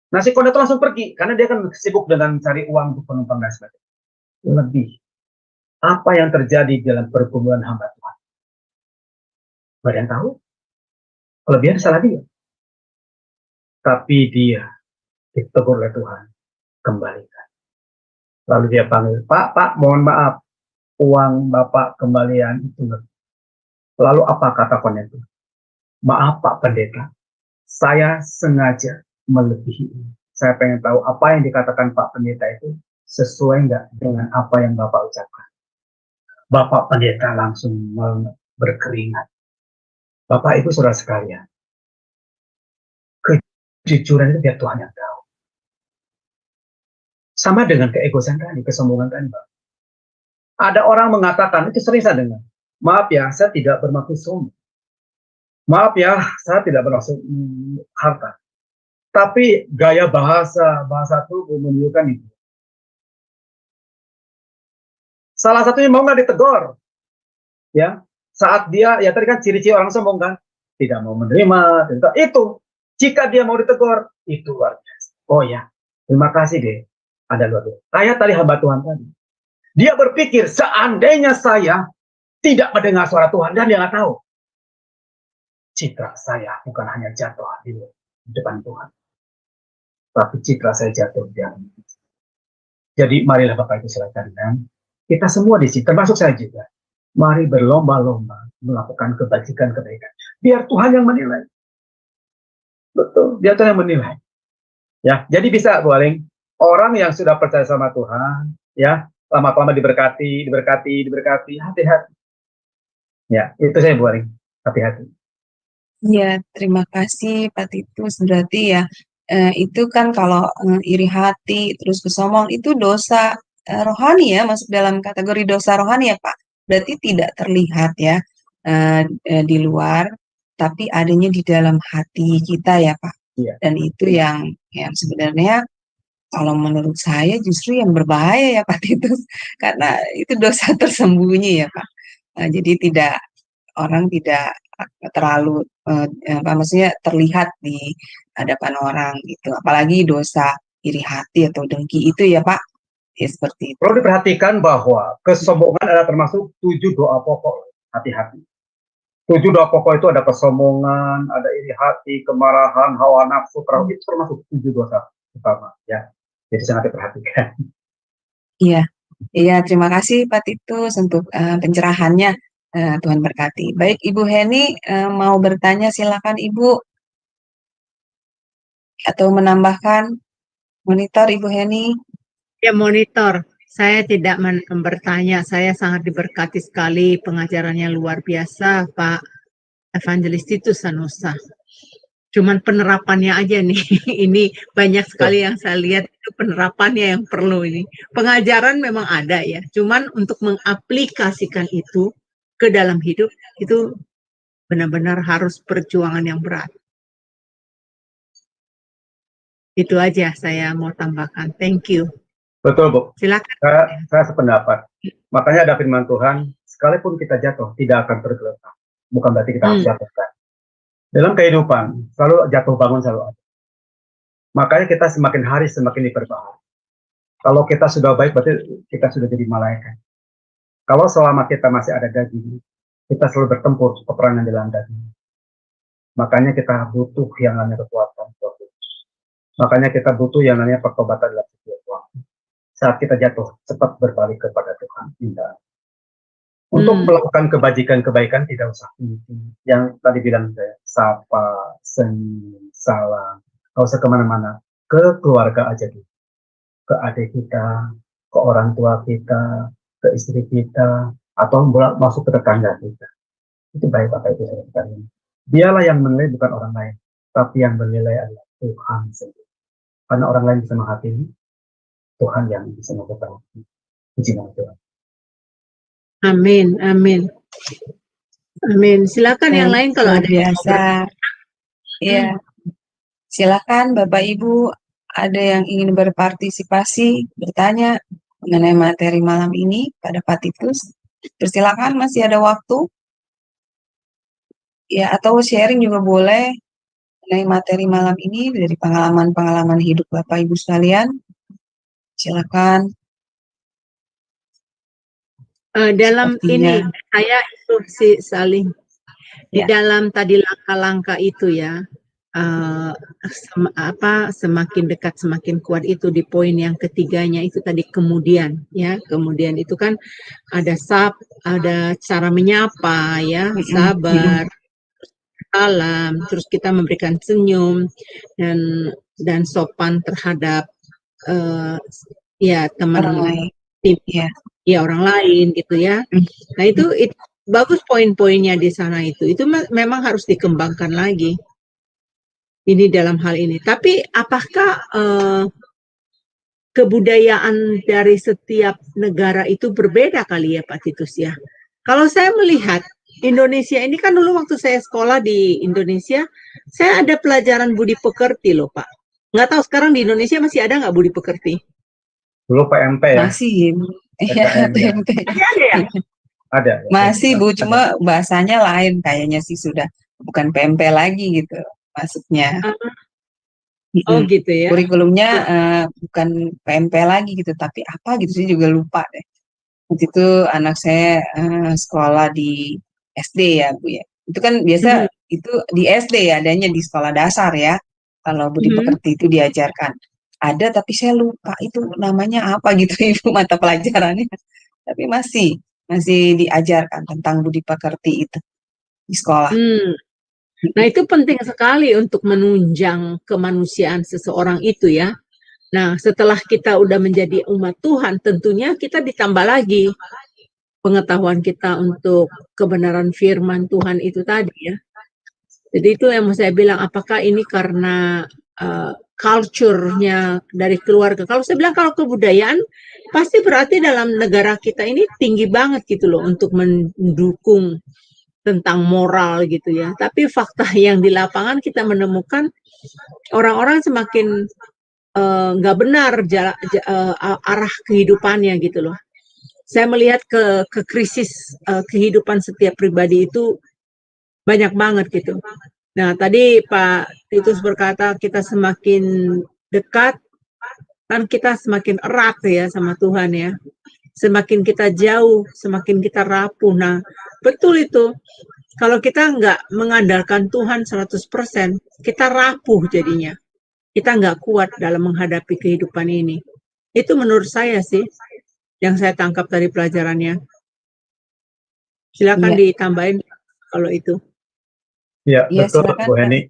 Nah si kondektur langsung pergi, karena dia kan sibuk dengan cari uang untuk penumpang dan sebagainya. Lebih. Apa yang terjadi dalam pergumulan hamba Tuhan? Gak ada yang tahu. Kelebihan salah dia. Tapi dia ditegur oleh Tuhan. Kembalikan. Lalu dia panggil, Pak, mohon maaf. Uang Bapak kembalian itu lebih. Lalu apa kata kondektur? Maaf Pak Pendeta. Saya sengaja melebihi ini. Saya pengen tahu apa yang dikatakan Pak Pendeta itu sesuai nggak dengan apa yang Bapak ucapkan. Bapak Pendeta langsung berkeringat. Bapak Ibu saudara sekalian, kejujuran itu biar Tuhan yang tahu. Sama dengan keegoisan tadi, kesombongan tadi, Pak. Ada orang mengatakan, itu sering saya dengar, maaf ya, saya tidak bermaksud sombong. Maaf ya, saya tidak bermaksud harta. Tapi gaya bahasa itu menunjukkan itu. Salah satunya mau nggak ditegur, ya saat dia ya tadi kan ciri-ciri orang sombong kan, tidak mau menerima, itu jika dia mau ditegur itu luar biasa. Oh ya, terima kasih deh, ada luar biasa. Kayak tadi hamba Tuhan tadi, dia berpikir seandainya saya tidak mendengar suara Tuhan dan dia nggak tahu, citra saya bukan hanya jatuh di depan Tuhan, tapi citra saya jatuh di dalam. Jadi marilah Bapak Ibu silakan kan. Kita semua di sini, termasuk saya juga. Mari berlomba-lomba melakukan kebaikan. Biar Tuhan yang menilai. Betul, biar Tuhan yang menilai. Ya, jadi bisa Bu Aling, orang yang sudah percaya sama Tuhan, ya, lama-lama diberkati, hati-hati. Ya, itu saya Bu Aling, hati-hati. Ya, terima kasih Pak Titus. Berarti ya, itu kan kalau iri hati, terus kesombong, itu dosa rohani ya, masuk dalam kategori dosa rohani ya Pak. Berarti tidak terlihat ya di luar, tapi adanya di dalam hati kita ya Pak. Iya. Dan itu yang sebenarnya kalau menurut saya justru yang berbahaya ya Pak Titus, karena itu dosa tersembunyi ya Pak. Jadi orang tidak terlalu maksudnya terlihat di hadapan orang gitu. Apalagi dosa iri hati atau dengki itu ya Pak. Ya seperti itu. Perlu diperhatikan bahwa kesombongan adalah termasuk 7 doa pokok. Hati-hati. 7 doa pokok itu ada kesombongan, ada iri hati, kemarahan, hawa nafsu, itu termasuk 7 dosa utama ya. Jadi sangat diperhatikan. Iya, terima kasih Pak Titus untuk pencerahannya. Tuhan berkati. Baik, Ibu Heni mau bertanya, silakan Ibu. Atau menambahkan monitor Ibu Heni. Ya, monitor. Saya tidak bertanya, saya sangat diberkati sekali, pengajarannya luar biasa, Pak Evangelis Titus Sanusa. Cuman penerapannya aja nih, ini banyak sekali yang saya lihat itu penerapannya yang perlu ini. Pengajaran memang ada ya, cuman untuk mengaplikasikan itu ke dalam hidup, itu benar-benar harus perjuangan yang berat. Itu aja saya mau tambahkan, thank you. Betul, Bu. Silakan. Saya sependapat. Makanya ada firman Tuhan, sekalipun kita jatuh, tidak akan tergeletak. Bukan berarti kita harus jatuh. Dalam kehidupan, selalu jatuh bangun selalu ada. Makanya kita semakin hari semakin diperbaharui. Kalau kita sudah baik, berarti kita sudah jadi malaikat. Kalau selama kita masih ada daging, kita selalu bertempur peperangan di dalam daging. Makanya kita butuh yang namanya kekuatan. Makanya kita butuh yang namanya pertobatan dalam setiap waktu. Saat kita jatuh, cepat berbalik kepada Tuhan. Tidak. Untuk melakukan kebajikan-kebaikan tidak usah yang tadi bilang saya, sapa, senyum, salam, nggak usah kemana-mana, ke keluarga aja dulu, ke adik kita, ke orang tua kita, ke istri kita, atau masuk ke tetangga kita. Itu baik Bapak Ibu sekalian. Dialah yang menilai, bukan orang lain, tapi yang menilai adalah Tuhan sendiri. Karena orang lain bisa menghakimi, Tuhan yang bisa memperbaiki. Puji nama Tuhan. Amin, amin. Amin. Silakan yang lain kalau ada yang biasa. Ya. Silakan Bapak Ibu, ada yang ingin berpartisipasi, bertanya mengenai materi malam ini pada Pak Titus. Persilakan, masih ada waktu. Ya, atau sharing juga boleh mengenai materi malam ini dari pengalaman-pengalaman hidup Bapak Ibu sekalian. Silakan. Dalam ini saya itu si saling di dalam tadi langkah-langkah itu ya, semakin dekat semakin kuat itu di poin yang ketiganya itu tadi kemudian ya, kemudian itu kan ada ada cara menyapa ya, sabar, salam, terus kita memberikan senyum dan sopan terhadap ya teman tim ya orang lain gitu ya. Nah itu bagus poin-poinnya di sana itu memang harus dikembangkan lagi ini dalam hal ini. Tapi apakah kebudayaan dari setiap negara itu berbeda kali ya Pak Titus ya? Kalau saya melihat Indonesia ini kan dulu waktu saya sekolah di Indonesia, saya ada pelajaran budi pekerti loh Pak. Nggak tahu sekarang di Indonesia masih ada nggak budi pekerti? Dulu PMP ya? Masih. Iya, PMP. Ada ya? Ada. Masih Bu, cuma bahasanya lain kayaknya sih, sudah bukan PMP lagi gitu masuknya. Oh gitu ya. Kurikulumnya bukan PMP lagi gitu, tapi apa gitu sih juga lupa deh. Waktu itu anak saya sekolah di SD ya Bu ya. Itu kan biasa itu di SD ya, adanya di sekolah dasar ya. Kalau budi pekerti itu diajarkan. Ada tapi saya lupa itu namanya apa gitu Ibu mata pelajarannya. Tapi masih diajarkan tentang budi pekerti itu di sekolah. Nah itu penting sekali untuk menunjang kemanusiaan seseorang itu ya. Nah setelah kita udah menjadi umat Tuhan, tentunya kita ditambah lagi pengetahuan kita untuk kebenaran firman Tuhan itu tadi ya. Jadi itu yang mau saya bilang, apakah ini karena culture-nya dari keluarga. Kalau saya bilang kalau kebudayaan, pasti berarti dalam negara kita ini tinggi banget gitu loh untuk mendukung tentang moral gitu ya. Tapi fakta yang di lapangan kita menemukan orang-orang semakin nggak benar arah kehidupannya gitu loh. Saya melihat ke krisis kehidupan setiap pribadi itu banyak banget gitu. Nah tadi Pak Titus berkata kita semakin dekat kan kita semakin erat ya sama Tuhan ya. Semakin kita jauh, semakin kita rapuh. Nah betul itu. Kalau kita nggak mengandalkan Tuhan 100%, kita rapuh jadinya. Kita nggak kuat dalam menghadapi kehidupan ini. Itu menurut saya sih, yang saya tangkap dari pelajarannya. Silakan ditambahin kalau itu. Ya, betul Bu Heni.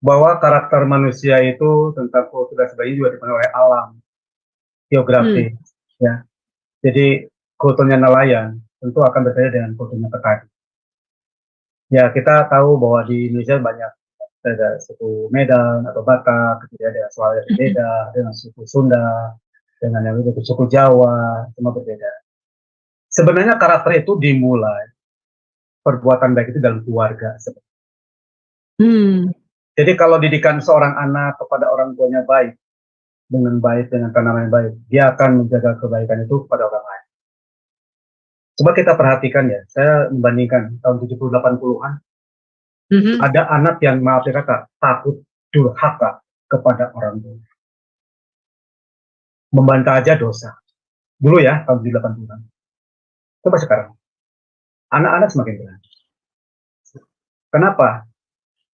Bahwa karakter manusia itu tentang kultur dan sebagainya juga dipengaruhi oleh alam, geografi. Ya. Jadi kulturnya nelayan tentu akan berbeda dengan kulturnya petani. Ya, kita tahu bahwa di Indonesia banyak ada suku Medan atau Batak, ada suara yang berbeda, dengan suku Sunda, dengan yang itu suku Jawa, semua berbeda. Sebenarnya karakter itu dimulai perbuatan baik itu dalam keluarga. Jadi kalau didikan seorang anak kepada orang tuanya baik, dengan tanaman yang baik, dia akan menjaga kebaikan itu kepada orang lain. Coba kita perhatikan ya, saya membandingkan tahun 70-80-an, ada anak yang maaf ya kata, takut durhaka kepada orang tua. membantah aja dosa. Dulu ya, tahun 80-an. Coba sekarang, anak-anak semakin berani. Kenapa?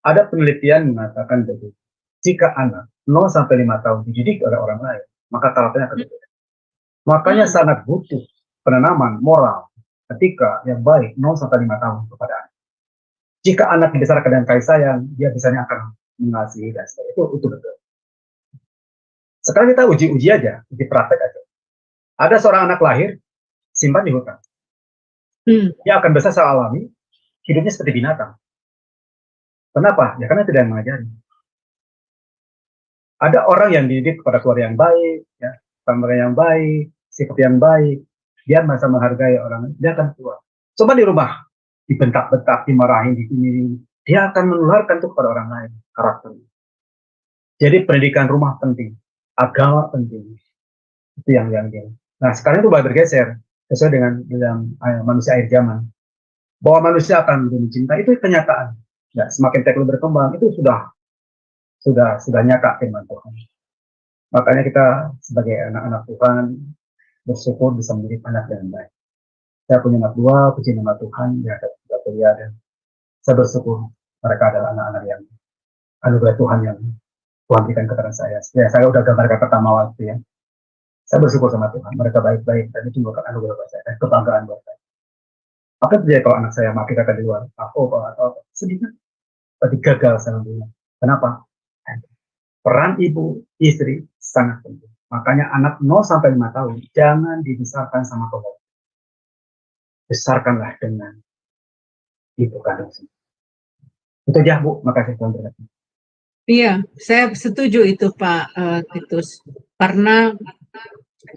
Ada penelitian mengatakan begitu. Jika anak 0 sampai 5 tahun dididik oleh orang lain, maka karakternya akan berbeda. Makanya sangat butuh penanaman moral, etika yang baik 0 sampai 5 tahun kepada anak. Jika anak dibesarkan dengan kasih sayang, dia biasanya akan mengasihi dan sebagainya. Itu betul. Sekarang kita uji aja, uji praktek aja. Ada seorang anak lahir, simpan di hutan. Dia akan besar secara alami, hidupnya seperti binatang. Kenapa? Ya karena tidak mengajari. Ada orang yang dididik kepada keluarga yang baik, ya, keluarga yang baik, sikap yang baik, dia merasa menghargai orang, dia akan keluar. Coba di rumah, dibentak-bentak, dimarahin, di sini, dia akan menularkan itu kepada orang lain, karakternya. Jadi pendidikan rumah penting, agama penting, itu yang dia. Nah sekarang itu mulai bergeser sesuai dengan manusia akhir zaman, bahwa manusia akan mencintai, itu kenyataan. Ya, semakin teknologi berkembang itu sudah nyata firman Tuhan. Makanya kita sebagai anak-anak Tuhan bersyukur bisa menjadi anak yang baik. Saya punya anak 2, puji nama Tuhan, ya sudah kuliah, dan saya bersyukur mereka adalah anak-anak yang anugerah Tuhan yang Tuhan berikan kepada saya. Ya, saya udah gambarkan pertama waktu ya. Saya bersyukur sama Tuhan, mereka baik-baik, dan itu merupakan anugerah buat saya, dan kebanggaan buat saya. Apa terjadi kalau anak saya mati kata di luar? Atau sedih kan? Berarti gagal sama dunia. Kenapa? Peran ibu, istri sangat penting. Makanya anak 0 sampai 5 tahun jangan dibesarkan sama keluarga. Besarkanlah dengan ibu kandung sendiri. Itu aja Bu, makasih Tuhan berkati. Iya, saya setuju itu Pak Titus. Karena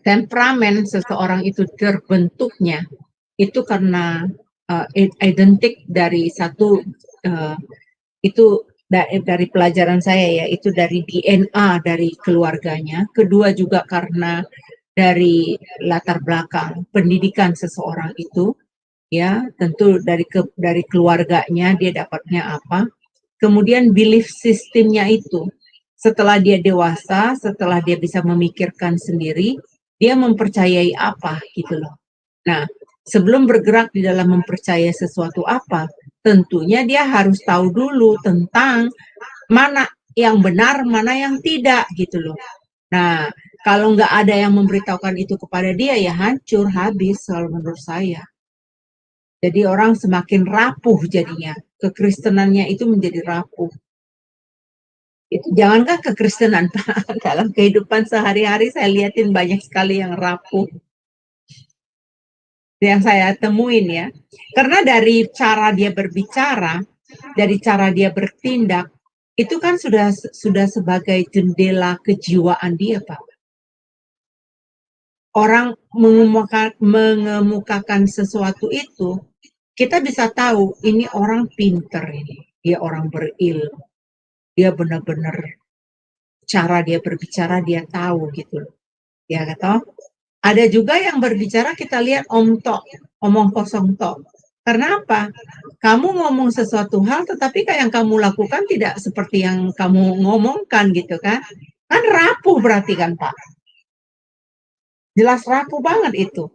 temperamen seseorang itu terbentuknya itu karena identik dari satu itu dari pelajaran saya ya, itu dari DNA dari keluarganya. Kedua juga karena dari latar belakang pendidikan seseorang itu, ya tentu dari keluarganya dia dapatnya apa. Kemudian belief sistemnya itu, setelah dia dewasa, setelah dia bisa memikirkan sendiri, dia mempercayai apa gitu loh. Nah, sebelum bergerak di dalam mempercayai sesuatu apa, tentunya dia harus tahu dulu tentang mana yang benar, mana yang tidak gitu loh. Nah, kalau nggak ada yang memberitahukan itu kepada dia, ya hancur, habis kalau menurut saya. Jadi orang semakin rapuh jadinya. Kekristenannya itu menjadi rapuh. Itu jangankah kekristenan, Pak, dalam kehidupan sehari-hari saya lihatin banyak sekali yang rapuh. Yang saya temuin ya. Karena dari cara dia berbicara, dari cara dia bertindak, itu kan sudah sebagai jendela kejiwaan dia, Pak. Orang mengemukakan sesuatu itu, kita bisa tahu ini orang pinter ini, dia orang berilmu, dia benar-benar cara dia berbicara dia tahu gitu, ya kata. Ada juga yang berbicara kita lihat omong kosong tok. Karena apa? Kamu ngomong sesuatu hal, tetapi yang kamu lakukan tidak seperti yang kamu ngomongkan gitu kan? Kan rapuh berarti kan Pak? Jelas rapuh banget itu.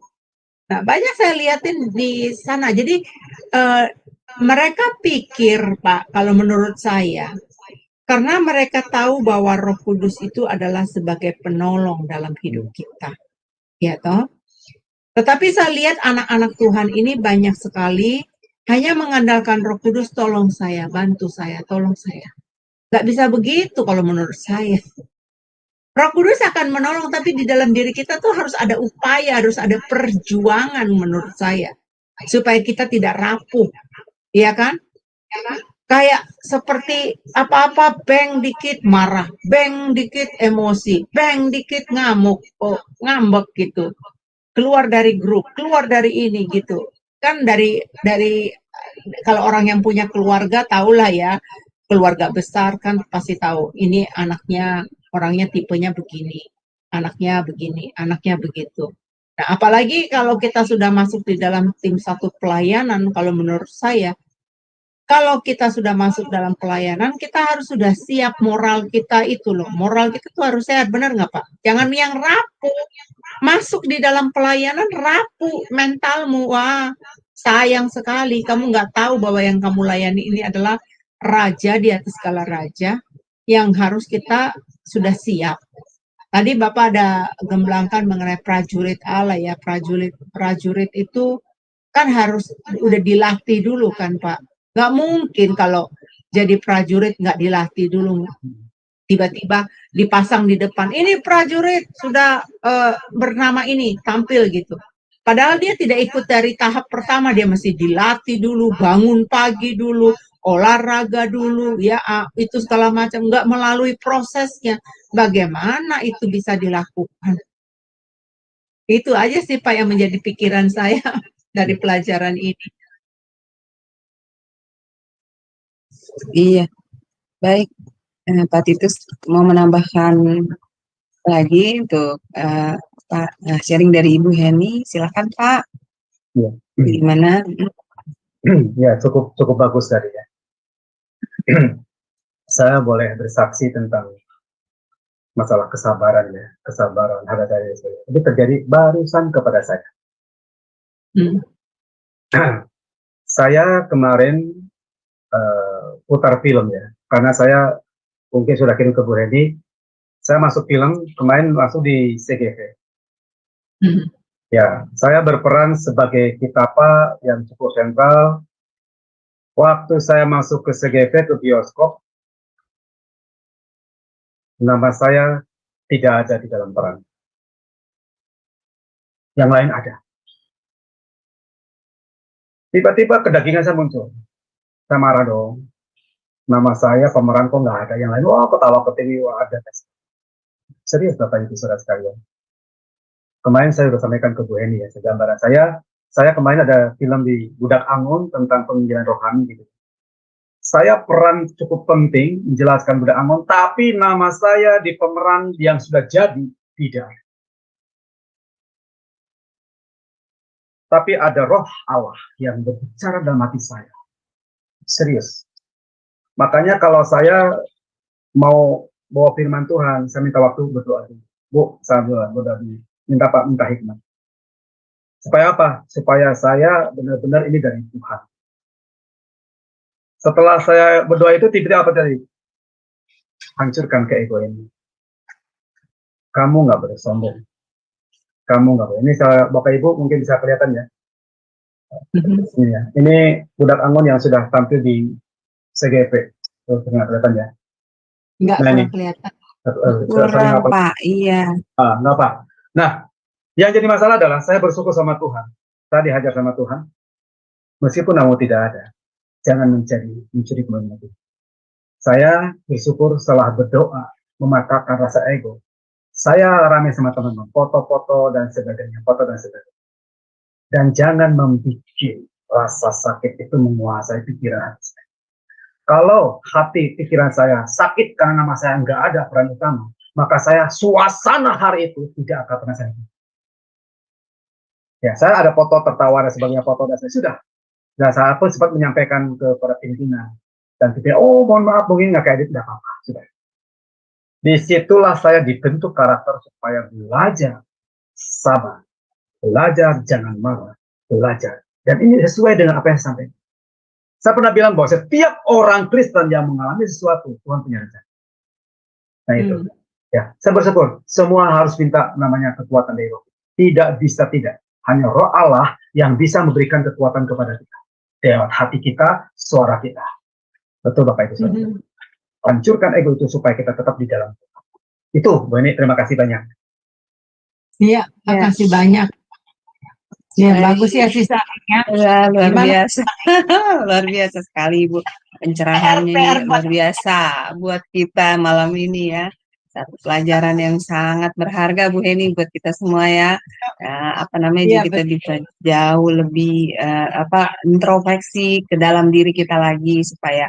Nah, banyak saya lihatin di sana. Jadi mereka pikir Pak, kalau menurut saya, karena mereka tahu bahwa Roh Kudus itu adalah sebagai penolong dalam hidup kita, ya toh. Tetapi saya lihat anak-anak Tuhan ini banyak sekali hanya mengandalkan Roh Kudus, tolong saya, bantu saya, tolong saya. Gak bisa begitu kalau menurut saya. Roh Kudus akan menolong, tapi di dalam diri kita tuh harus ada upaya, harus ada perjuangan menurut saya. Supaya kita tidak rapuh, ya kan? Kayak seperti apa-apa, beng dikit marah, beng dikit emosi, beng dikit ngamuk, ngambek gitu. Keluar dari grup, keluar dari ini gitu. Kan dari kalau orang yang punya keluarga tahulah ya, keluarga besar kan pasti tahu ini anaknya orangnya tipenya begini, anaknya begitu. Nah, apalagi kalau kita sudah masuk di dalam tim satu pelayanan, kalau menurut saya kalau kita sudah masuk dalam pelayanan, kita harus sudah siap moral kita itu loh. Moral kita tuh harus sehat, benar nggak Pak? Jangan yang rapuh. Masuk di dalam pelayanan rapuh mentalmu. Wah, sayang sekali. Kamu nggak tahu bahwa yang kamu layani ini adalah raja di atas segala raja yang harus kita sudah siap. Tadi Bapak ada gemblangkan mengenai prajurit Allah ya. Prajurit itu kan harus udah dilatih dulu kan Pak. Nggak mungkin kalau jadi prajurit nggak dilatih dulu. Tiba-tiba dipasang di depan. Ini prajurit sudah bernama ini, tampil gitu. Padahal dia tidak ikut dari tahap pertama. Dia mesti dilatih dulu, bangun pagi dulu, olahraga dulu, ya itu segala macam. Nggak melalui prosesnya. Bagaimana itu bisa dilakukan? Itu aja sih Pak yang menjadi pikiran saya dari pelajaran ini. Iya, baik. Pak Titus mau menambahkan lagi untuk Pak sharing dari Ibu Heni, silakan Pak. Ya. Gimana? Ya, cukup bagus tadi ya. Saya boleh bersaksi tentang masalah kesabaran ya, kesabaran ada dari saya. Itu terjadi barusan kepada saya. Saya kemarin putar film ya, karena saya mungkin sudah kirim ke Bu Hedi, saya masuk film kemarin langsung di CGV. Ya, saya berperan sebagai kitapa yang cukup sentral. Waktu saya masuk ke CGV, ke bioskop, nama saya tidak ada di dalam peran. Yang lain ada. Tiba-tiba kedagingan saya muncul. Saya marah dong. Nama saya pemeran kok nggak ada. Yang lain, wah ketawa ketiwi, wah ada. Serius Bapak Ibu Saudara sekalian. Kemarin saya sudah sampaikan ke Bu Heni ya, segambaran saya kemarin ada film di Budak Angon tentang penginjilan rohani gitu. Saya peran cukup penting menjelaskan Budak Angon, tapi nama saya di pemeran yang sudah jadi tidak. Tapi ada roh Allah yang berbicara dalam hati saya. Serius. Makanya kalau saya mau bawa firman Tuhan, saya minta waktu berdoa dulu. Bu, saya berdoa dulu. Minta hikmat. Supaya apa? Supaya saya benar-benar ini dari Tuhan. Setelah saya berdoa itu, tiba-tiba apa tadi? Hancurkan keegoan ini. Kamu nggak boleh sombong. Kamu nggak boleh. Ini saya, Bapak Ibu mungkin bisa kelihatan ya. Ini ya. Ini Budak Angon yang sudah tampil di CGV. Tuh, kelihatan ya. Nggak nah, kelihatan. Kurang Pak, iya. Nggak apa. Nah, yang jadi masalah adalah saya bersyukur sama Tuhan. Saya dihajar sama Tuhan. Meskipun namun tidak ada. Jangan mencuri kemenangan itu. Saya bersyukur setelah berdoa, mematahkan rasa ego. Saya ramai sama teman-teman, foto-foto dan sebagainya, Dan jangan membuat rasa sakit itu menguasai pikiran hati saya. Kalau hati pikiran saya sakit karena nama saya nggak ada peran utama, maka saya suasana hari itu tidak akan pernah saya. Ya, saya ada foto tertawa dan sebagainya, foto dan saya sudah. Dan saya pun sempat menyampaikan kepada pimpinan dan pimpinan, oh mohon maaf mungkin nggak kayak tidak apa-apa, sudah. Disitulah saya dibentuk karakter supaya belajar sabar, belajar jangan marah, belajar. Dan ini sesuai dengan apa yang saya sampaikan. Saya pernah bilang bahwa setiap orang Kristen yang mengalami sesuatu, Tuhan punya rencana. Nah itu, ya, saya bersyukur. Semua harus minta namanya kekuatan dari Roh. Tidak bisa tidak. Hanya Roh Allah yang bisa memberikan kekuatan kepada kita. Lewat hati kita, suara kita. Betul Bapak Ibu Saudara. Hancurkan ego itu supaya kita tetap di dalam. Itu, Bu Eni, terima kasih banyak. Iya, terima kasih banyak. Ya, bagus ya sisanya. Ya, luar biasa. Luar biasa sekali Ibu. Pencerahannya ini luar biasa buat kita malam ini ya. Satu pelajaran yang sangat berharga Bu Heni buat kita semua ya. Jadi kita bisa jauh lebih introspeksi ke dalam diri kita lagi supaya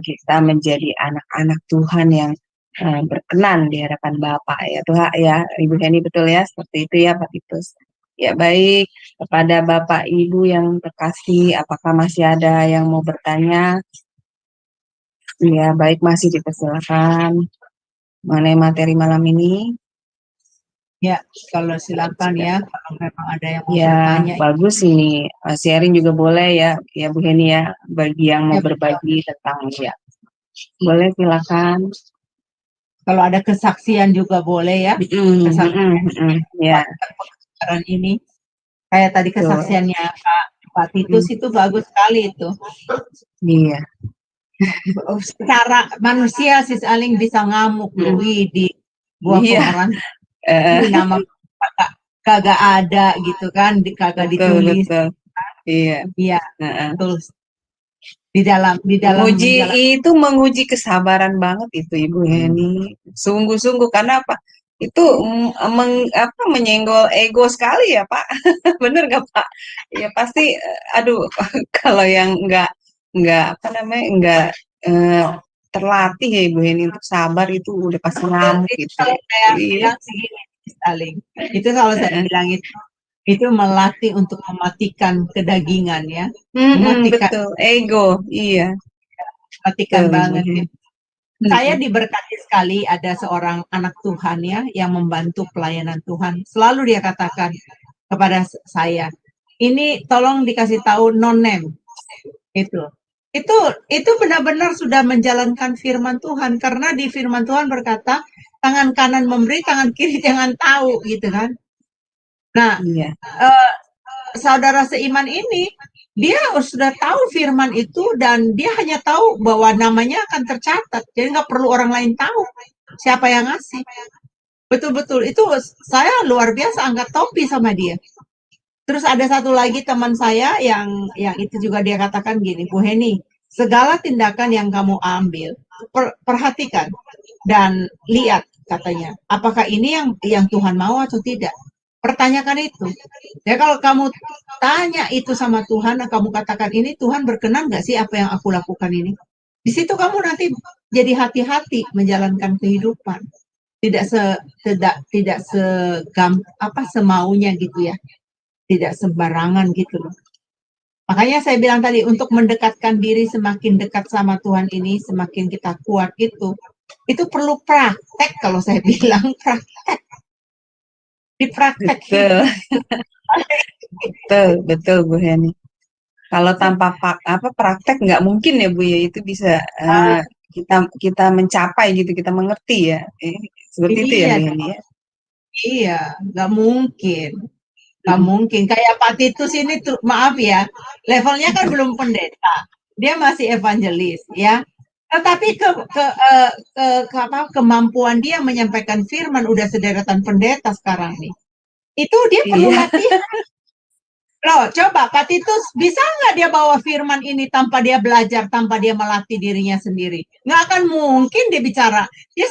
kita menjadi anak-anak Tuhan yang berkenan di hadapan Bapak ya Tuhan ya Ibu Heni, betul ya, seperti itu ya Pak Titus. Ya, baik. Kepada Bapak Ibu yang terkasih, apakah masih ada yang mau bertanya? Ya, baik, masih dipersilakan mengenai materi malam ini. Ya, kalau silakan ya, kalau memang ada yang mau Ya, bertanya. bagus ini. Sharing juga boleh ya, ya Bu Heni ya, bagi yang mau Ya, berbagi tentang ya. Boleh, silakan. kalau ada kesaksian juga boleh ya. Kesaksian Ya, pembicaraan ini. Kayak tadi betul. kesaksiannya Pak Titus itu bagus sekali itu. Iya. Secara manusia sih saling bisa ngamuk loh, di buah Iya. pemeran ini nama kagak ada gitu kan, kagak ditulis. Betul. Iya. Iya, betul. Di menguji kesabaran banget itu Ibu Heni. Sungguh-sungguh karena apa? Itu menyenggol ego sekali ya Pak. Bener nggak Pak? Ya pasti aduh kalau yang nggak apa namanya nggak terlatih ya Ibu Heni untuk sabar itu udah pasti ngamuk gitu. Kalau saya bilang segini, saling. Itu kalau saya bilang itu melatih untuk mematikan kedagingan ya. Mematikan betul, ego, iya. Mematikan Betul, banget ya. Saya diberkati sekali ada seorang anak Tuhan ya yang membantu pelayanan Tuhan. Selalu dia katakan kepada saya, ini tolong dikasih tahu non-name. Itu benar-benar sudah menjalankan firman Tuhan karena di firman Tuhan berkata tangan kanan memberi, tangan kiri jangan tahu gitu kan. Nah, iya. Saudara seiman ini dia sudah tahu firman itu dan dia hanya tahu bahwa namanya akan tercatat. Jadi nggak perlu orang lain tahu siapa yang ngasih. Betul-betul itu saya luar biasa angkat topi sama dia. Terus ada satu lagi teman saya yang itu juga dia katakan gini, Bu Heni, segala tindakan yang kamu ambil perhatikan dan lihat katanya, apakah ini yang Tuhan mau atau tidak. Pertanyakan itu. Ya kalau kamu tanya itu sama Tuhan, kamu katakan ini Tuhan berkenan nggak sih apa yang aku lakukan ini? Di situ kamu nanti jadi hati-hati menjalankan kehidupan. Tidak semaunya gitu ya. Tidak sembarangan gitu loh. Makanya saya bilang tadi untuk mendekatkan diri semakin dekat sama Tuhan ini, semakin kita kuat itu perlu praktek kalau saya bilang praktek. Dipraktek. Betul Bu Heni. Kalau tanpa praktek nggak mungkin ya Bu ya itu bisa kita mencapai gitu, kita mengerti ya. Seperti itu ya Bu Heni ya. Iya, nggak mungkin. Nggak mungkin. Kayak Pak Titus ini, maaf ya, levelnya kan belum pendeta. Dia masih evangelis, ya. Tetapi kemampuan dia menyampaikan firman udah sederetan pendeta sekarang nih. Itu dia perlu latihan. Loh, coba Pak Titus bisa nggak dia bawa firman ini tanpa dia belajar, tanpa dia melatih dirinya sendiri? Nggak akan mungkin dia bicara. Dia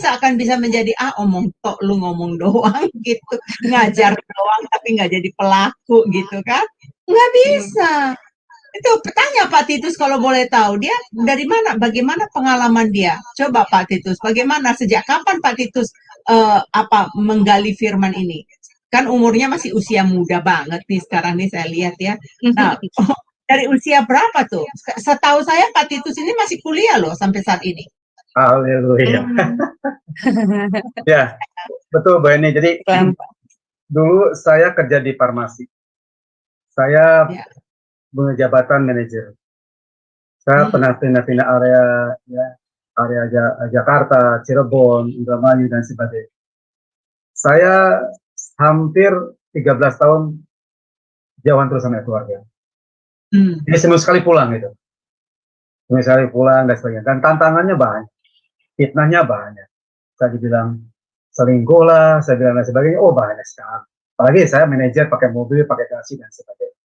akan bisa menjadi omong tok lu ngomong doang gitu, ngajar doang tapi nggak jadi pelaku gitu kan? Nggak bisa. Itu tanya Pak Titus kalau boleh tahu dia dari mana, bagaimana pengalaman dia? Coba Pak Titus, bagaimana sejak kapan Pak Titus menggali firman ini? Kan umurnya masih usia muda banget nih sekarang nih saya lihat ya. Nah, dari usia berapa tuh? Setahu saya Pak Titus ini masih kuliah loh sampai saat ini. Haleluya. Ya, betul Bu Heni. Jadi dulu saya kerja di farmasi. Saya jabatan manajer. Saya pernah pindah-pindah area Jakarta, Cirebon, Indramayu dan sebagainya. Saya hampir 13 tahun jauhan terus sama keluarga. Jadi seminggu sekali pulang gitu. Seminggu sekali pulang dan sebagainya. Dan tantangannya banyak. Fitnahnya banyak. Saya dibilang selingkuh lah, saya bilang dan sebagainya. Oh banyak sekali. Apalagi saya manajer pakai mobil, pakai taksi dan sebagainya.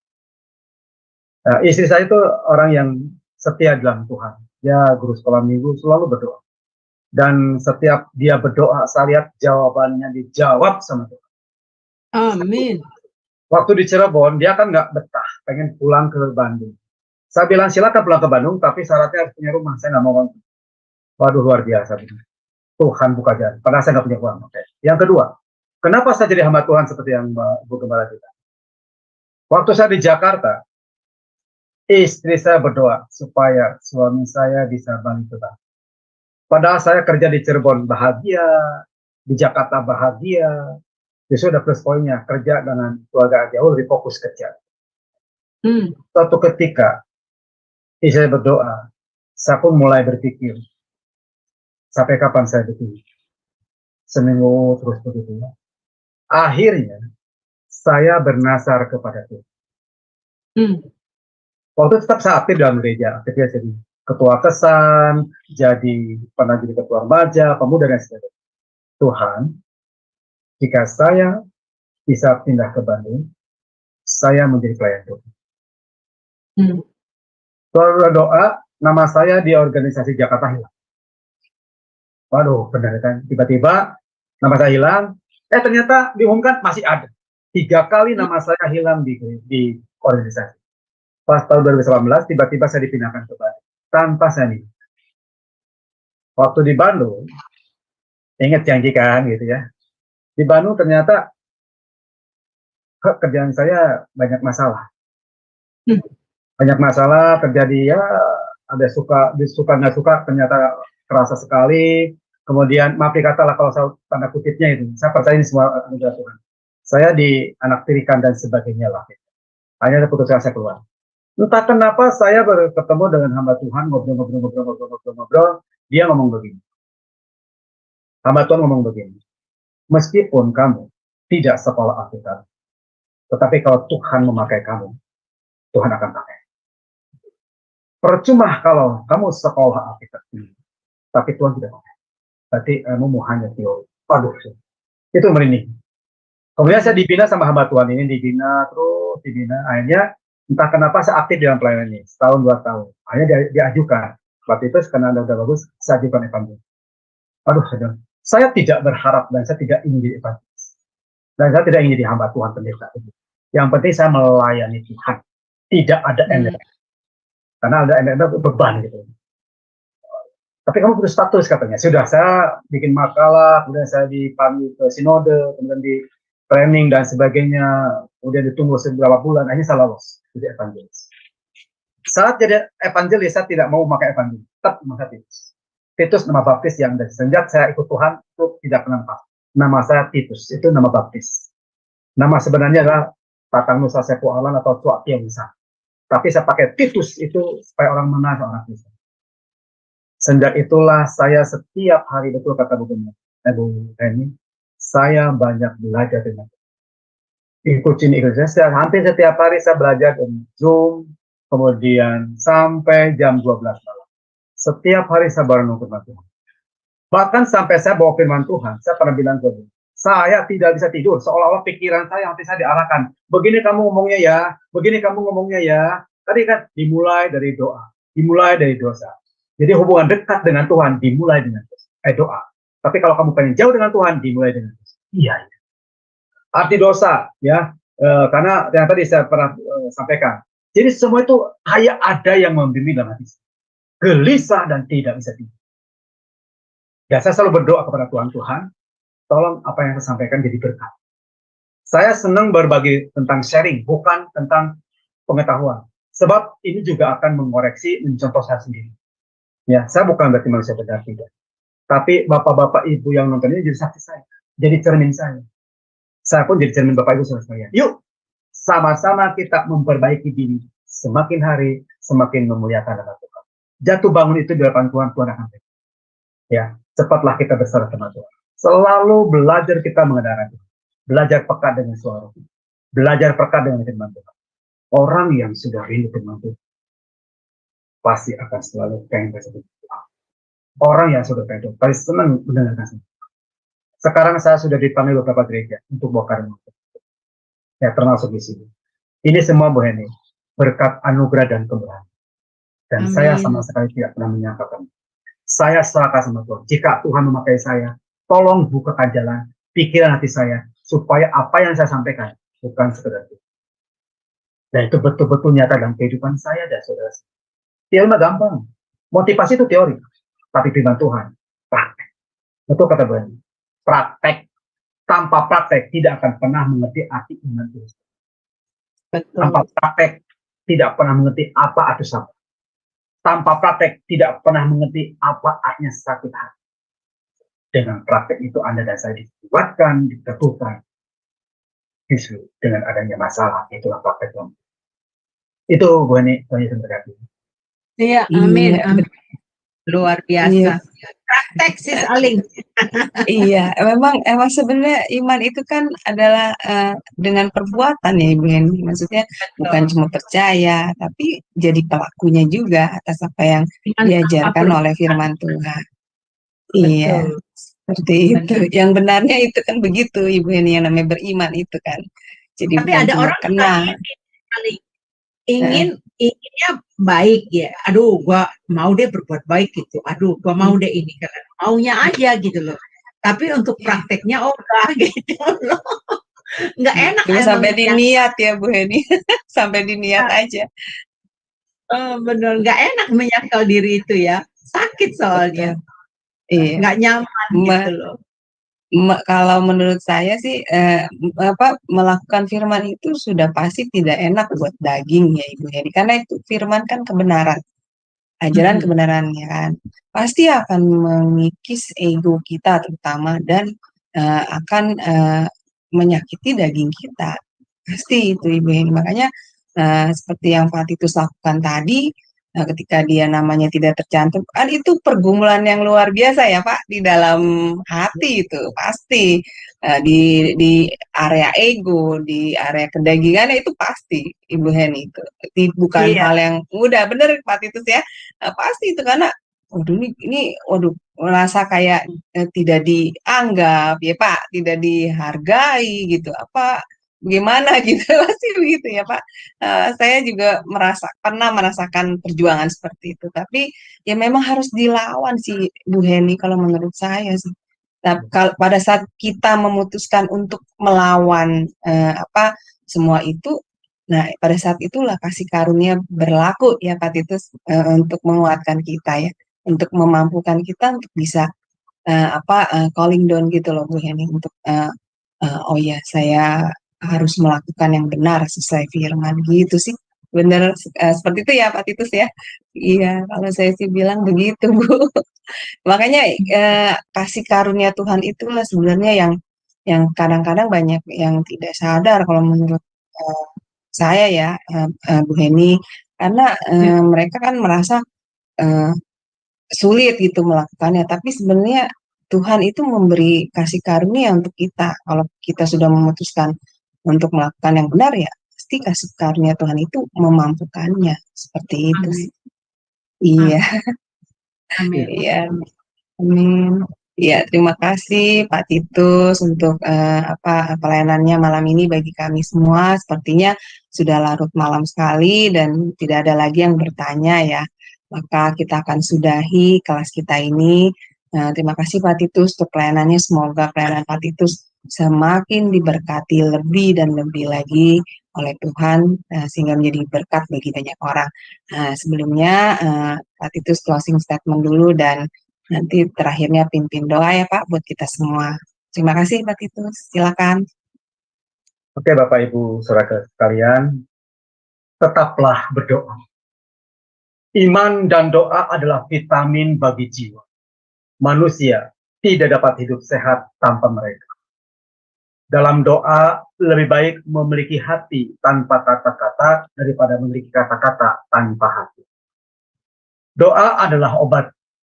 Nah, istri saya itu orang yang setia dalam Tuhan. Dia guru sekolah minggu selalu berdoa. Dan setiap dia berdoa, saya lihat jawabannya dijawab sama Tuhan. Amin. Waktu di Cirebon, dia kan nggak betah, pengen pulang ke Bandung. Saya bilang silakan pulang ke Bandung, tapi syaratnya harus punya rumah. Saya nggak mau. Waduh luar biasa. Tuhan buka jalan. Padahal saya nggak punya uang. Okay. Yang kedua, Kenapa saya jadi hamba Tuhan seperti yang Bu Gembala bilang? Waktu saya di Jakarta, istri saya berdoa supaya suami saya bisa balik ke Bali. Padahal saya kerja di Cirebon bahagia, di Jakarta bahagia, justru ada plus poinnya, kerja dengan keluarga jauh lebih fokus kerja. Suatu ketika, istri saya berdoa, saya pun mulai berpikir, sampai kapan saya begini? Seminggu terus begitu ya. Akhirnya, saya bernasar kepada Tuhan. Waktu itu tetap saya aktif dalam gereja, aktifnya jadi ketua kesan, pernah jadi ketua remaja, pemuda dan sebagainya. Tuhan, jika saya bisa pindah ke Bandung, saya menjadi pelayan Tuhan. Setelah doa, nama saya di organisasi Jakarta hilang. Waduh, benar kan? Tiba-tiba nama saya hilang, ternyata diumumkan masih ada. 3 kali nama saya hilang di organisasi. Pas tahun 2018, tiba-tiba saya dipindahkan ke Bandung. Tanpa saya nih. Waktu di Bandung, ingat janji kan gitu ya. Di Bandung ternyata kerjaan saya banyak masalah. Banyak masalah terjadi ya, ada suka nggak suka, ternyata kerasa sekali. Kemudian maaf dikata lah kalau saya tanda kutipnya itu, saya percaya ini semua anugerah Tuhan. Saya di anak tirikan dan sebagainya lah. Hanya ada putuskan saya keluar. Entah kenapa saya bertemu dengan hamba Tuhan, ngobrol, dia ngomong begini. Hamba Tuhan ngomong begini, meskipun kamu tidak sekolah Alkitab, tetapi kalau Tuhan memakai kamu, Tuhan akan pakai. Percuma kalau kamu sekolah Alkitab ini, tapi Tuhan tidak pakai. Berarti kamu hanya teori. Aduh, itu merinding. Kemudian saya dibina sama hamba Tuhan ini, dibina. Akhirnya entah kenapa saya aktif dalam pelayanan ini, setahun 2 tahun. Akhirnya diajukan. Waktu itu karena Anda udah bagus, saya ajukan evangelis. Aduh, saya tidak berharap dan saya tidak ingin jadi evangelis. Dan saya tidak ingin jadi hamba Tuhan pendeta. Yang penting saya melayani Tuhan. Tidak ada ember. Karena ada ember beban gitu. Tapi kamu butuh status katanya. Sudah, saya bikin makalah, kemudian saya dipanggil ke sinode, kemudian di training dan sebagainya, kemudian ditunggu beberapa bulan, akhirnya saya lolos jadi evangelis. Saat jadi evangelis, saya tidak mau memakai evangelis, tetap nama Titus. Titus nama baptis yang dari sejak saya ikut Tuhan itu tidak pernah lepas. Nama saya Titus, itu nama baptis. Nama sebenarnya adalah Tatang Nusa Sepu Alan atau Tua Tiongsa. Tapi saya pakai Titus itu supaya orang mengenal seorang Kristen. Sejak itulah saya setiap hari, betul kata Bu Heni, saya banyak belajar dengan ikutin saya hampir setiap hari saya belajar dengan Zoom, kemudian sampai jam 12 malam. Setiap hari saya berenung firman Tuhan. Bahkan sampai saya bawa firman Tuhan, saya pernah bilang ke dia, saya tidak bisa tidur, seolah-olah pikiran saya hati saya diarahkan. Begini kamu ngomongnya ya, begini kamu ngomongnya ya. Tadi kan dimulai dari doa, dimulai dari dosa. Jadi hubungan dekat dengan Tuhan dimulai dengan doa. Tapi kalau kamu pengen jauh dengan Tuhan, dimulai dengan dosa. Iya. Arti dosa, ya, karena yang tadi saya pernah sampaikan. Jadi semua itu kayak ada yang membimbing dalam hati. Gelisah dan tidak bisa tidur. Dan saya selalu berdoa kepada Tuhan, tolong apa yang saya sampaikan jadi berkat. Saya senang berbagi tentang sharing, bukan tentang pengetahuan. Sebab ini juga akan mengoreksi, mencontoh saya sendiri. Ya, saya bukan berarti manusia benar, tidak. Tapi bapak-bapak ibu yang nonton ini jadi saksi saya, jadi cermin saya. Saya pun jadi cermin bapak ibu sekalian. Yuk, sama-sama kita memperbaiki diri. Semakin hari, semakin memuliakan nama Tuhan. Jatuh bangun itu di hadapan Tuhan, Tuhan akan beri. Ya, cepatlah kita berserah sama Tuhan. Selalu belajar kita mengendarai Tuhan. Belajar peka dengan suara Tuhan. Belajar peka dengan firman Tuhan. Orang yang sudah rindu firman Tuhan pasti akan selalu pengen bersekutu. Orang yang sudah pengen pasti senang mendengarkan. Sekarang saya sudah dipanggil beberapa gereja untuk bongkar muka. Ya, termasuk di sini. Ini semua Bu Heni, berkat anugerah dan kemurahan. Dan saya sama sekali tidak pernah menyangkakan. Saya serahkan sama Tuhan. Jika Tuhan memakai saya, tolong bukakan jalan pikiran hati saya supaya apa yang saya sampaikan bukan sekedar itu. Dan itu betul-betul nyata dalam kehidupan saya dan saudara. Teori mah gampang. Motivasi itu teori. Tapi firman Tuhan, praktek. Betul kata Bu Heni. Praktek. tanpa praktek tidak akan pernah mengerti arti iman itu. Betul. Tanpa praktek tidak pernah mengerti apa arti sabar. Tanpa praktek tidak pernah mengerti apa artinya sakit hati. Dengan praktek itu Anda dan saya dikuatkan, diteguhkan. Justru dengan adanya masalah, itulah praktek. Itu Bu Heni, terima kasih. Iya, amin, Iya, amin. Luar biasa. Praktek sis Aling. iya, emang sebenarnya iman itu kan adalah dengan perbuatan ya Ibu Heni. Maksudnya bukan cuma percaya, tapi jadi pelakunya juga atas apa yang diajarkan oleh firman Tuhan. Iya, Betul. seperti itu. Yang benarnya itu kan begitu Ibu Heni, yang namanya beriman itu kan. Jadi Tapi bukan ada cuma orang kenal. inginnya baik ya. Aduh, gua mau deh berbuat baik gitu. Aduh, gua mau deh ini karena maunya aja gitu loh. Tapi untuk prakteknya enggak gitu loh. Enggak enak Cuma emang sampai yang diniat ya Bu Heni, sampai diniat aja. bener nggak enak menyangkal diri itu ya. Sakit soalnya. Betul. Iya. Nggak nyaman gitu loh. Kalau menurut saya sih melakukan firman itu sudah pasti tidak enak buat daging ya Ibu Heni, karena itu firman kan kebenaran, ajaran kebenarannya kan pasti akan mengikis ego kita terutama dan akan menyakiti daging kita, pasti itu Ibu Heni. Makanya seperti yang Pak Titus lakukan tadi, ketika dia namanya tidak tercantum, kan itu pergumulan yang luar biasa ya Pak, di dalam hati itu pasti di area ego, di area kedagingan itu pasti Ibu Heni itu. Bukan hal yang mudah, bener Pak Titus ya, pasti itu karena waduh ini waduh merasa kayak tidak dianggap ya Pak, tidak dihargai gitu, apa gimana gitu pasti begitu ya Pak. Saya juga pernah merasakan perjuangan seperti itu, tapi ya memang harus dilawan sih Bu Heni kalau menurut saya sih. Pada saat kita memutuskan untuk melawan semua itu, nah pada saat itulah kasih karunia berlaku ya Pak Titus, untuk menguatkan kita ya, untuk memampukan kita untuk bisa calling down gitu loh Bu Heni, untuk oh ya saya harus melakukan yang benar sesuai firman gitu sih. Bener seperti itu ya Pak Titus ya. Iya, kalau saya sih bilang begitu Bu. Makanya kasih karunia Tuhan itulah sebenarnya yang kadang-kadang banyak yang tidak sadar kalau menurut saya ya, Bu Heni, karena mereka kan merasa sulit gitu melakukannya, tapi sebenarnya Tuhan itu memberi kasih karunia untuk kita. Kalau kita sudah memutuskan untuk melakukan yang benar ya, pasti kasih karunia Tuhan itu memampukannya. Seperti itu sih. Iya. Amin. Iya. Amin. Ya, terima kasih Pak Titus untuk pelayanannya malam ini bagi kami semua. Sepertinya sudah larut malam sekali dan tidak ada lagi yang bertanya ya. Maka kita akan sudahi kelas kita ini. Terima kasih Pak Titus untuk pelayanannya. Semoga pelayanan Pak Titus semakin diberkati lebih dan lebih lagi oleh Tuhan, sehingga menjadi berkat bagi banyak orang. Sebelumnya Pak Titus closing statement dulu dan nanti terakhirnya pimpin doa ya Pak buat kita semua. Terima kasih Pak Titus, silakan. Oke Bapak Ibu saudara sekalian, tetaplah berdoa. Iman dan doa adalah vitamin bagi jiwa. Manusia tidak dapat hidup sehat tanpa mereka. Dalam doa, lebih baik memiliki hati tanpa kata-kata daripada memiliki kata-kata tanpa hati. Doa adalah obat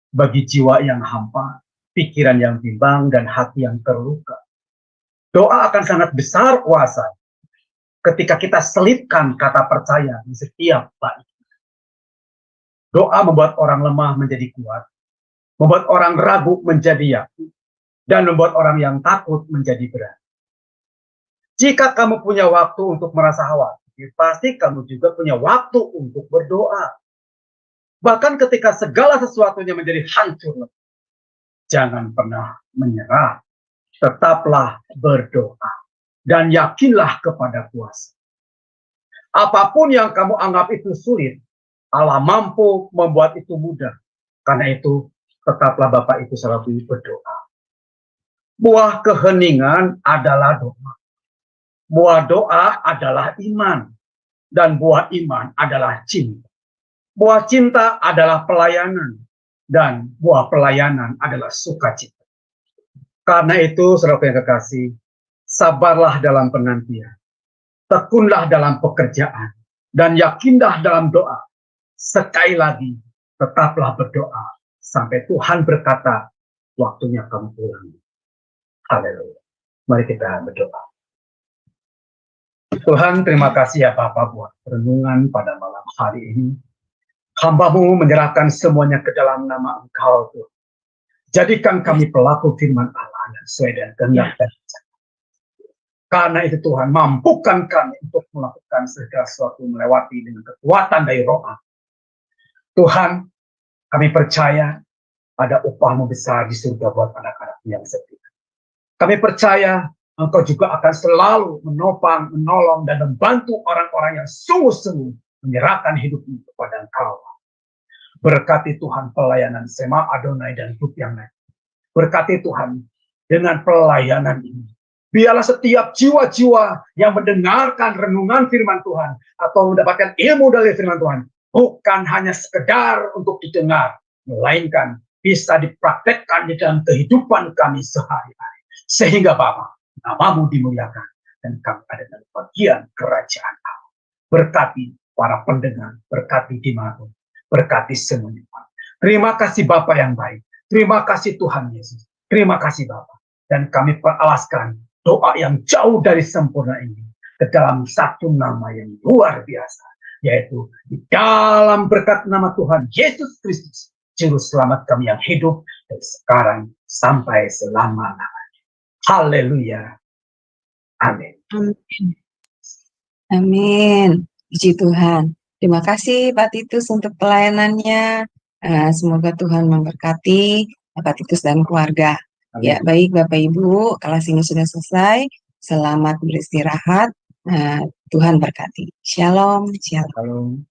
bagi jiwa yang hampa, pikiran yang bimbang, dan hati yang terluka. Doa akan sangat besar kuasa ketika kita selipkan kata percaya di setiap bait. Doa membuat orang lemah menjadi kuat, membuat orang ragu menjadi yakin, dan membuat orang yang takut menjadi berani. Jika kamu punya waktu untuk merasa khawatir, pasti kamu juga punya waktu untuk berdoa. Bahkan ketika segala sesuatunya menjadi hancur, jangan pernah menyerah. Tetaplah berdoa dan yakinlah kepada kuasa. Apapun yang kamu anggap itu sulit, Allah mampu membuat itu mudah. Karena itu, tetaplah Bapak Ibu selalu berdoa. Buah keheningan adalah doa. Buah doa adalah iman. Dan buah iman adalah cinta. Buah cinta adalah pelayanan. Dan buah pelayanan adalah sukacita. Karena itu, saudara yang kekasih, sabarlah dalam penantian. Tekunlah dalam pekerjaan. Dan yakinlah dalam doa. Sekali lagi, tetaplah berdoa. Sampai Tuhan berkata, waktunya kamu pulang. Haleluya. Mari kita berdoa. Tuhan, terima kasih ya Bapa buat renungan pada malam hari ini. Hamba-Mu menyerahkan semuanya ke dalam nama Engkau, Tuhan. Jadikan kami pelaku firman Allah yang sesuai dengan kehendak dan rencana. Karena itu Tuhan, mampukan kami untuk melakukan segala sesuatu melewati dengan kekuatan dari Roh Allah. Tuhan, kami percaya ada upah-Mu besar di surga buat anak-anak yang setia. Kami percaya Engkau juga akan selalu menopang, menolong, dan membantu orang-orang yang sungguh-sungguh menyerahkan hidupnya kepada Engkau. Berkati Tuhan pelayanan Sema Adonai dan grup yang lain. Berkati Tuhan dengan pelayanan ini. Biarlah setiap jiwa-jiwa yang mendengarkan renungan firman Tuhan atau mendapatkan ilmu dari firman Tuhan bukan hanya sekedar untuk didengar, melainkan bisa dipraktekkan di dalam kehidupan kami sehari-hari. Sehingga Bapa, nama-Mu dimuliakan dan kami ada dalam bagian kerajaan Allah. Berkati para pendengar, berkati dimanapun, berkati semuanya. Terima kasih Bapa yang baik. Terima kasih Tuhan Yesus. Terima kasih Bapa. Dan kami peralaskan doa yang jauh dari sempurna ini ke dalam satu nama yang luar biasa, yaitu di dalam berkat nama Tuhan Yesus Kristus, Juru Selamat kami yang hidup dari sekarang sampai selama-lamanya. Haleluya. Amin. Amin. Puji Tuhan. Terima kasih Pak Titus untuk pelayanannya. Semoga Tuhan memberkati Pak Titus dan keluarga. Amin. Ya, baik Bapak Ibu, kelas ini sudah selesai. Selamat beristirahat. Tuhan berkati. Shalom, shalom. Shalom.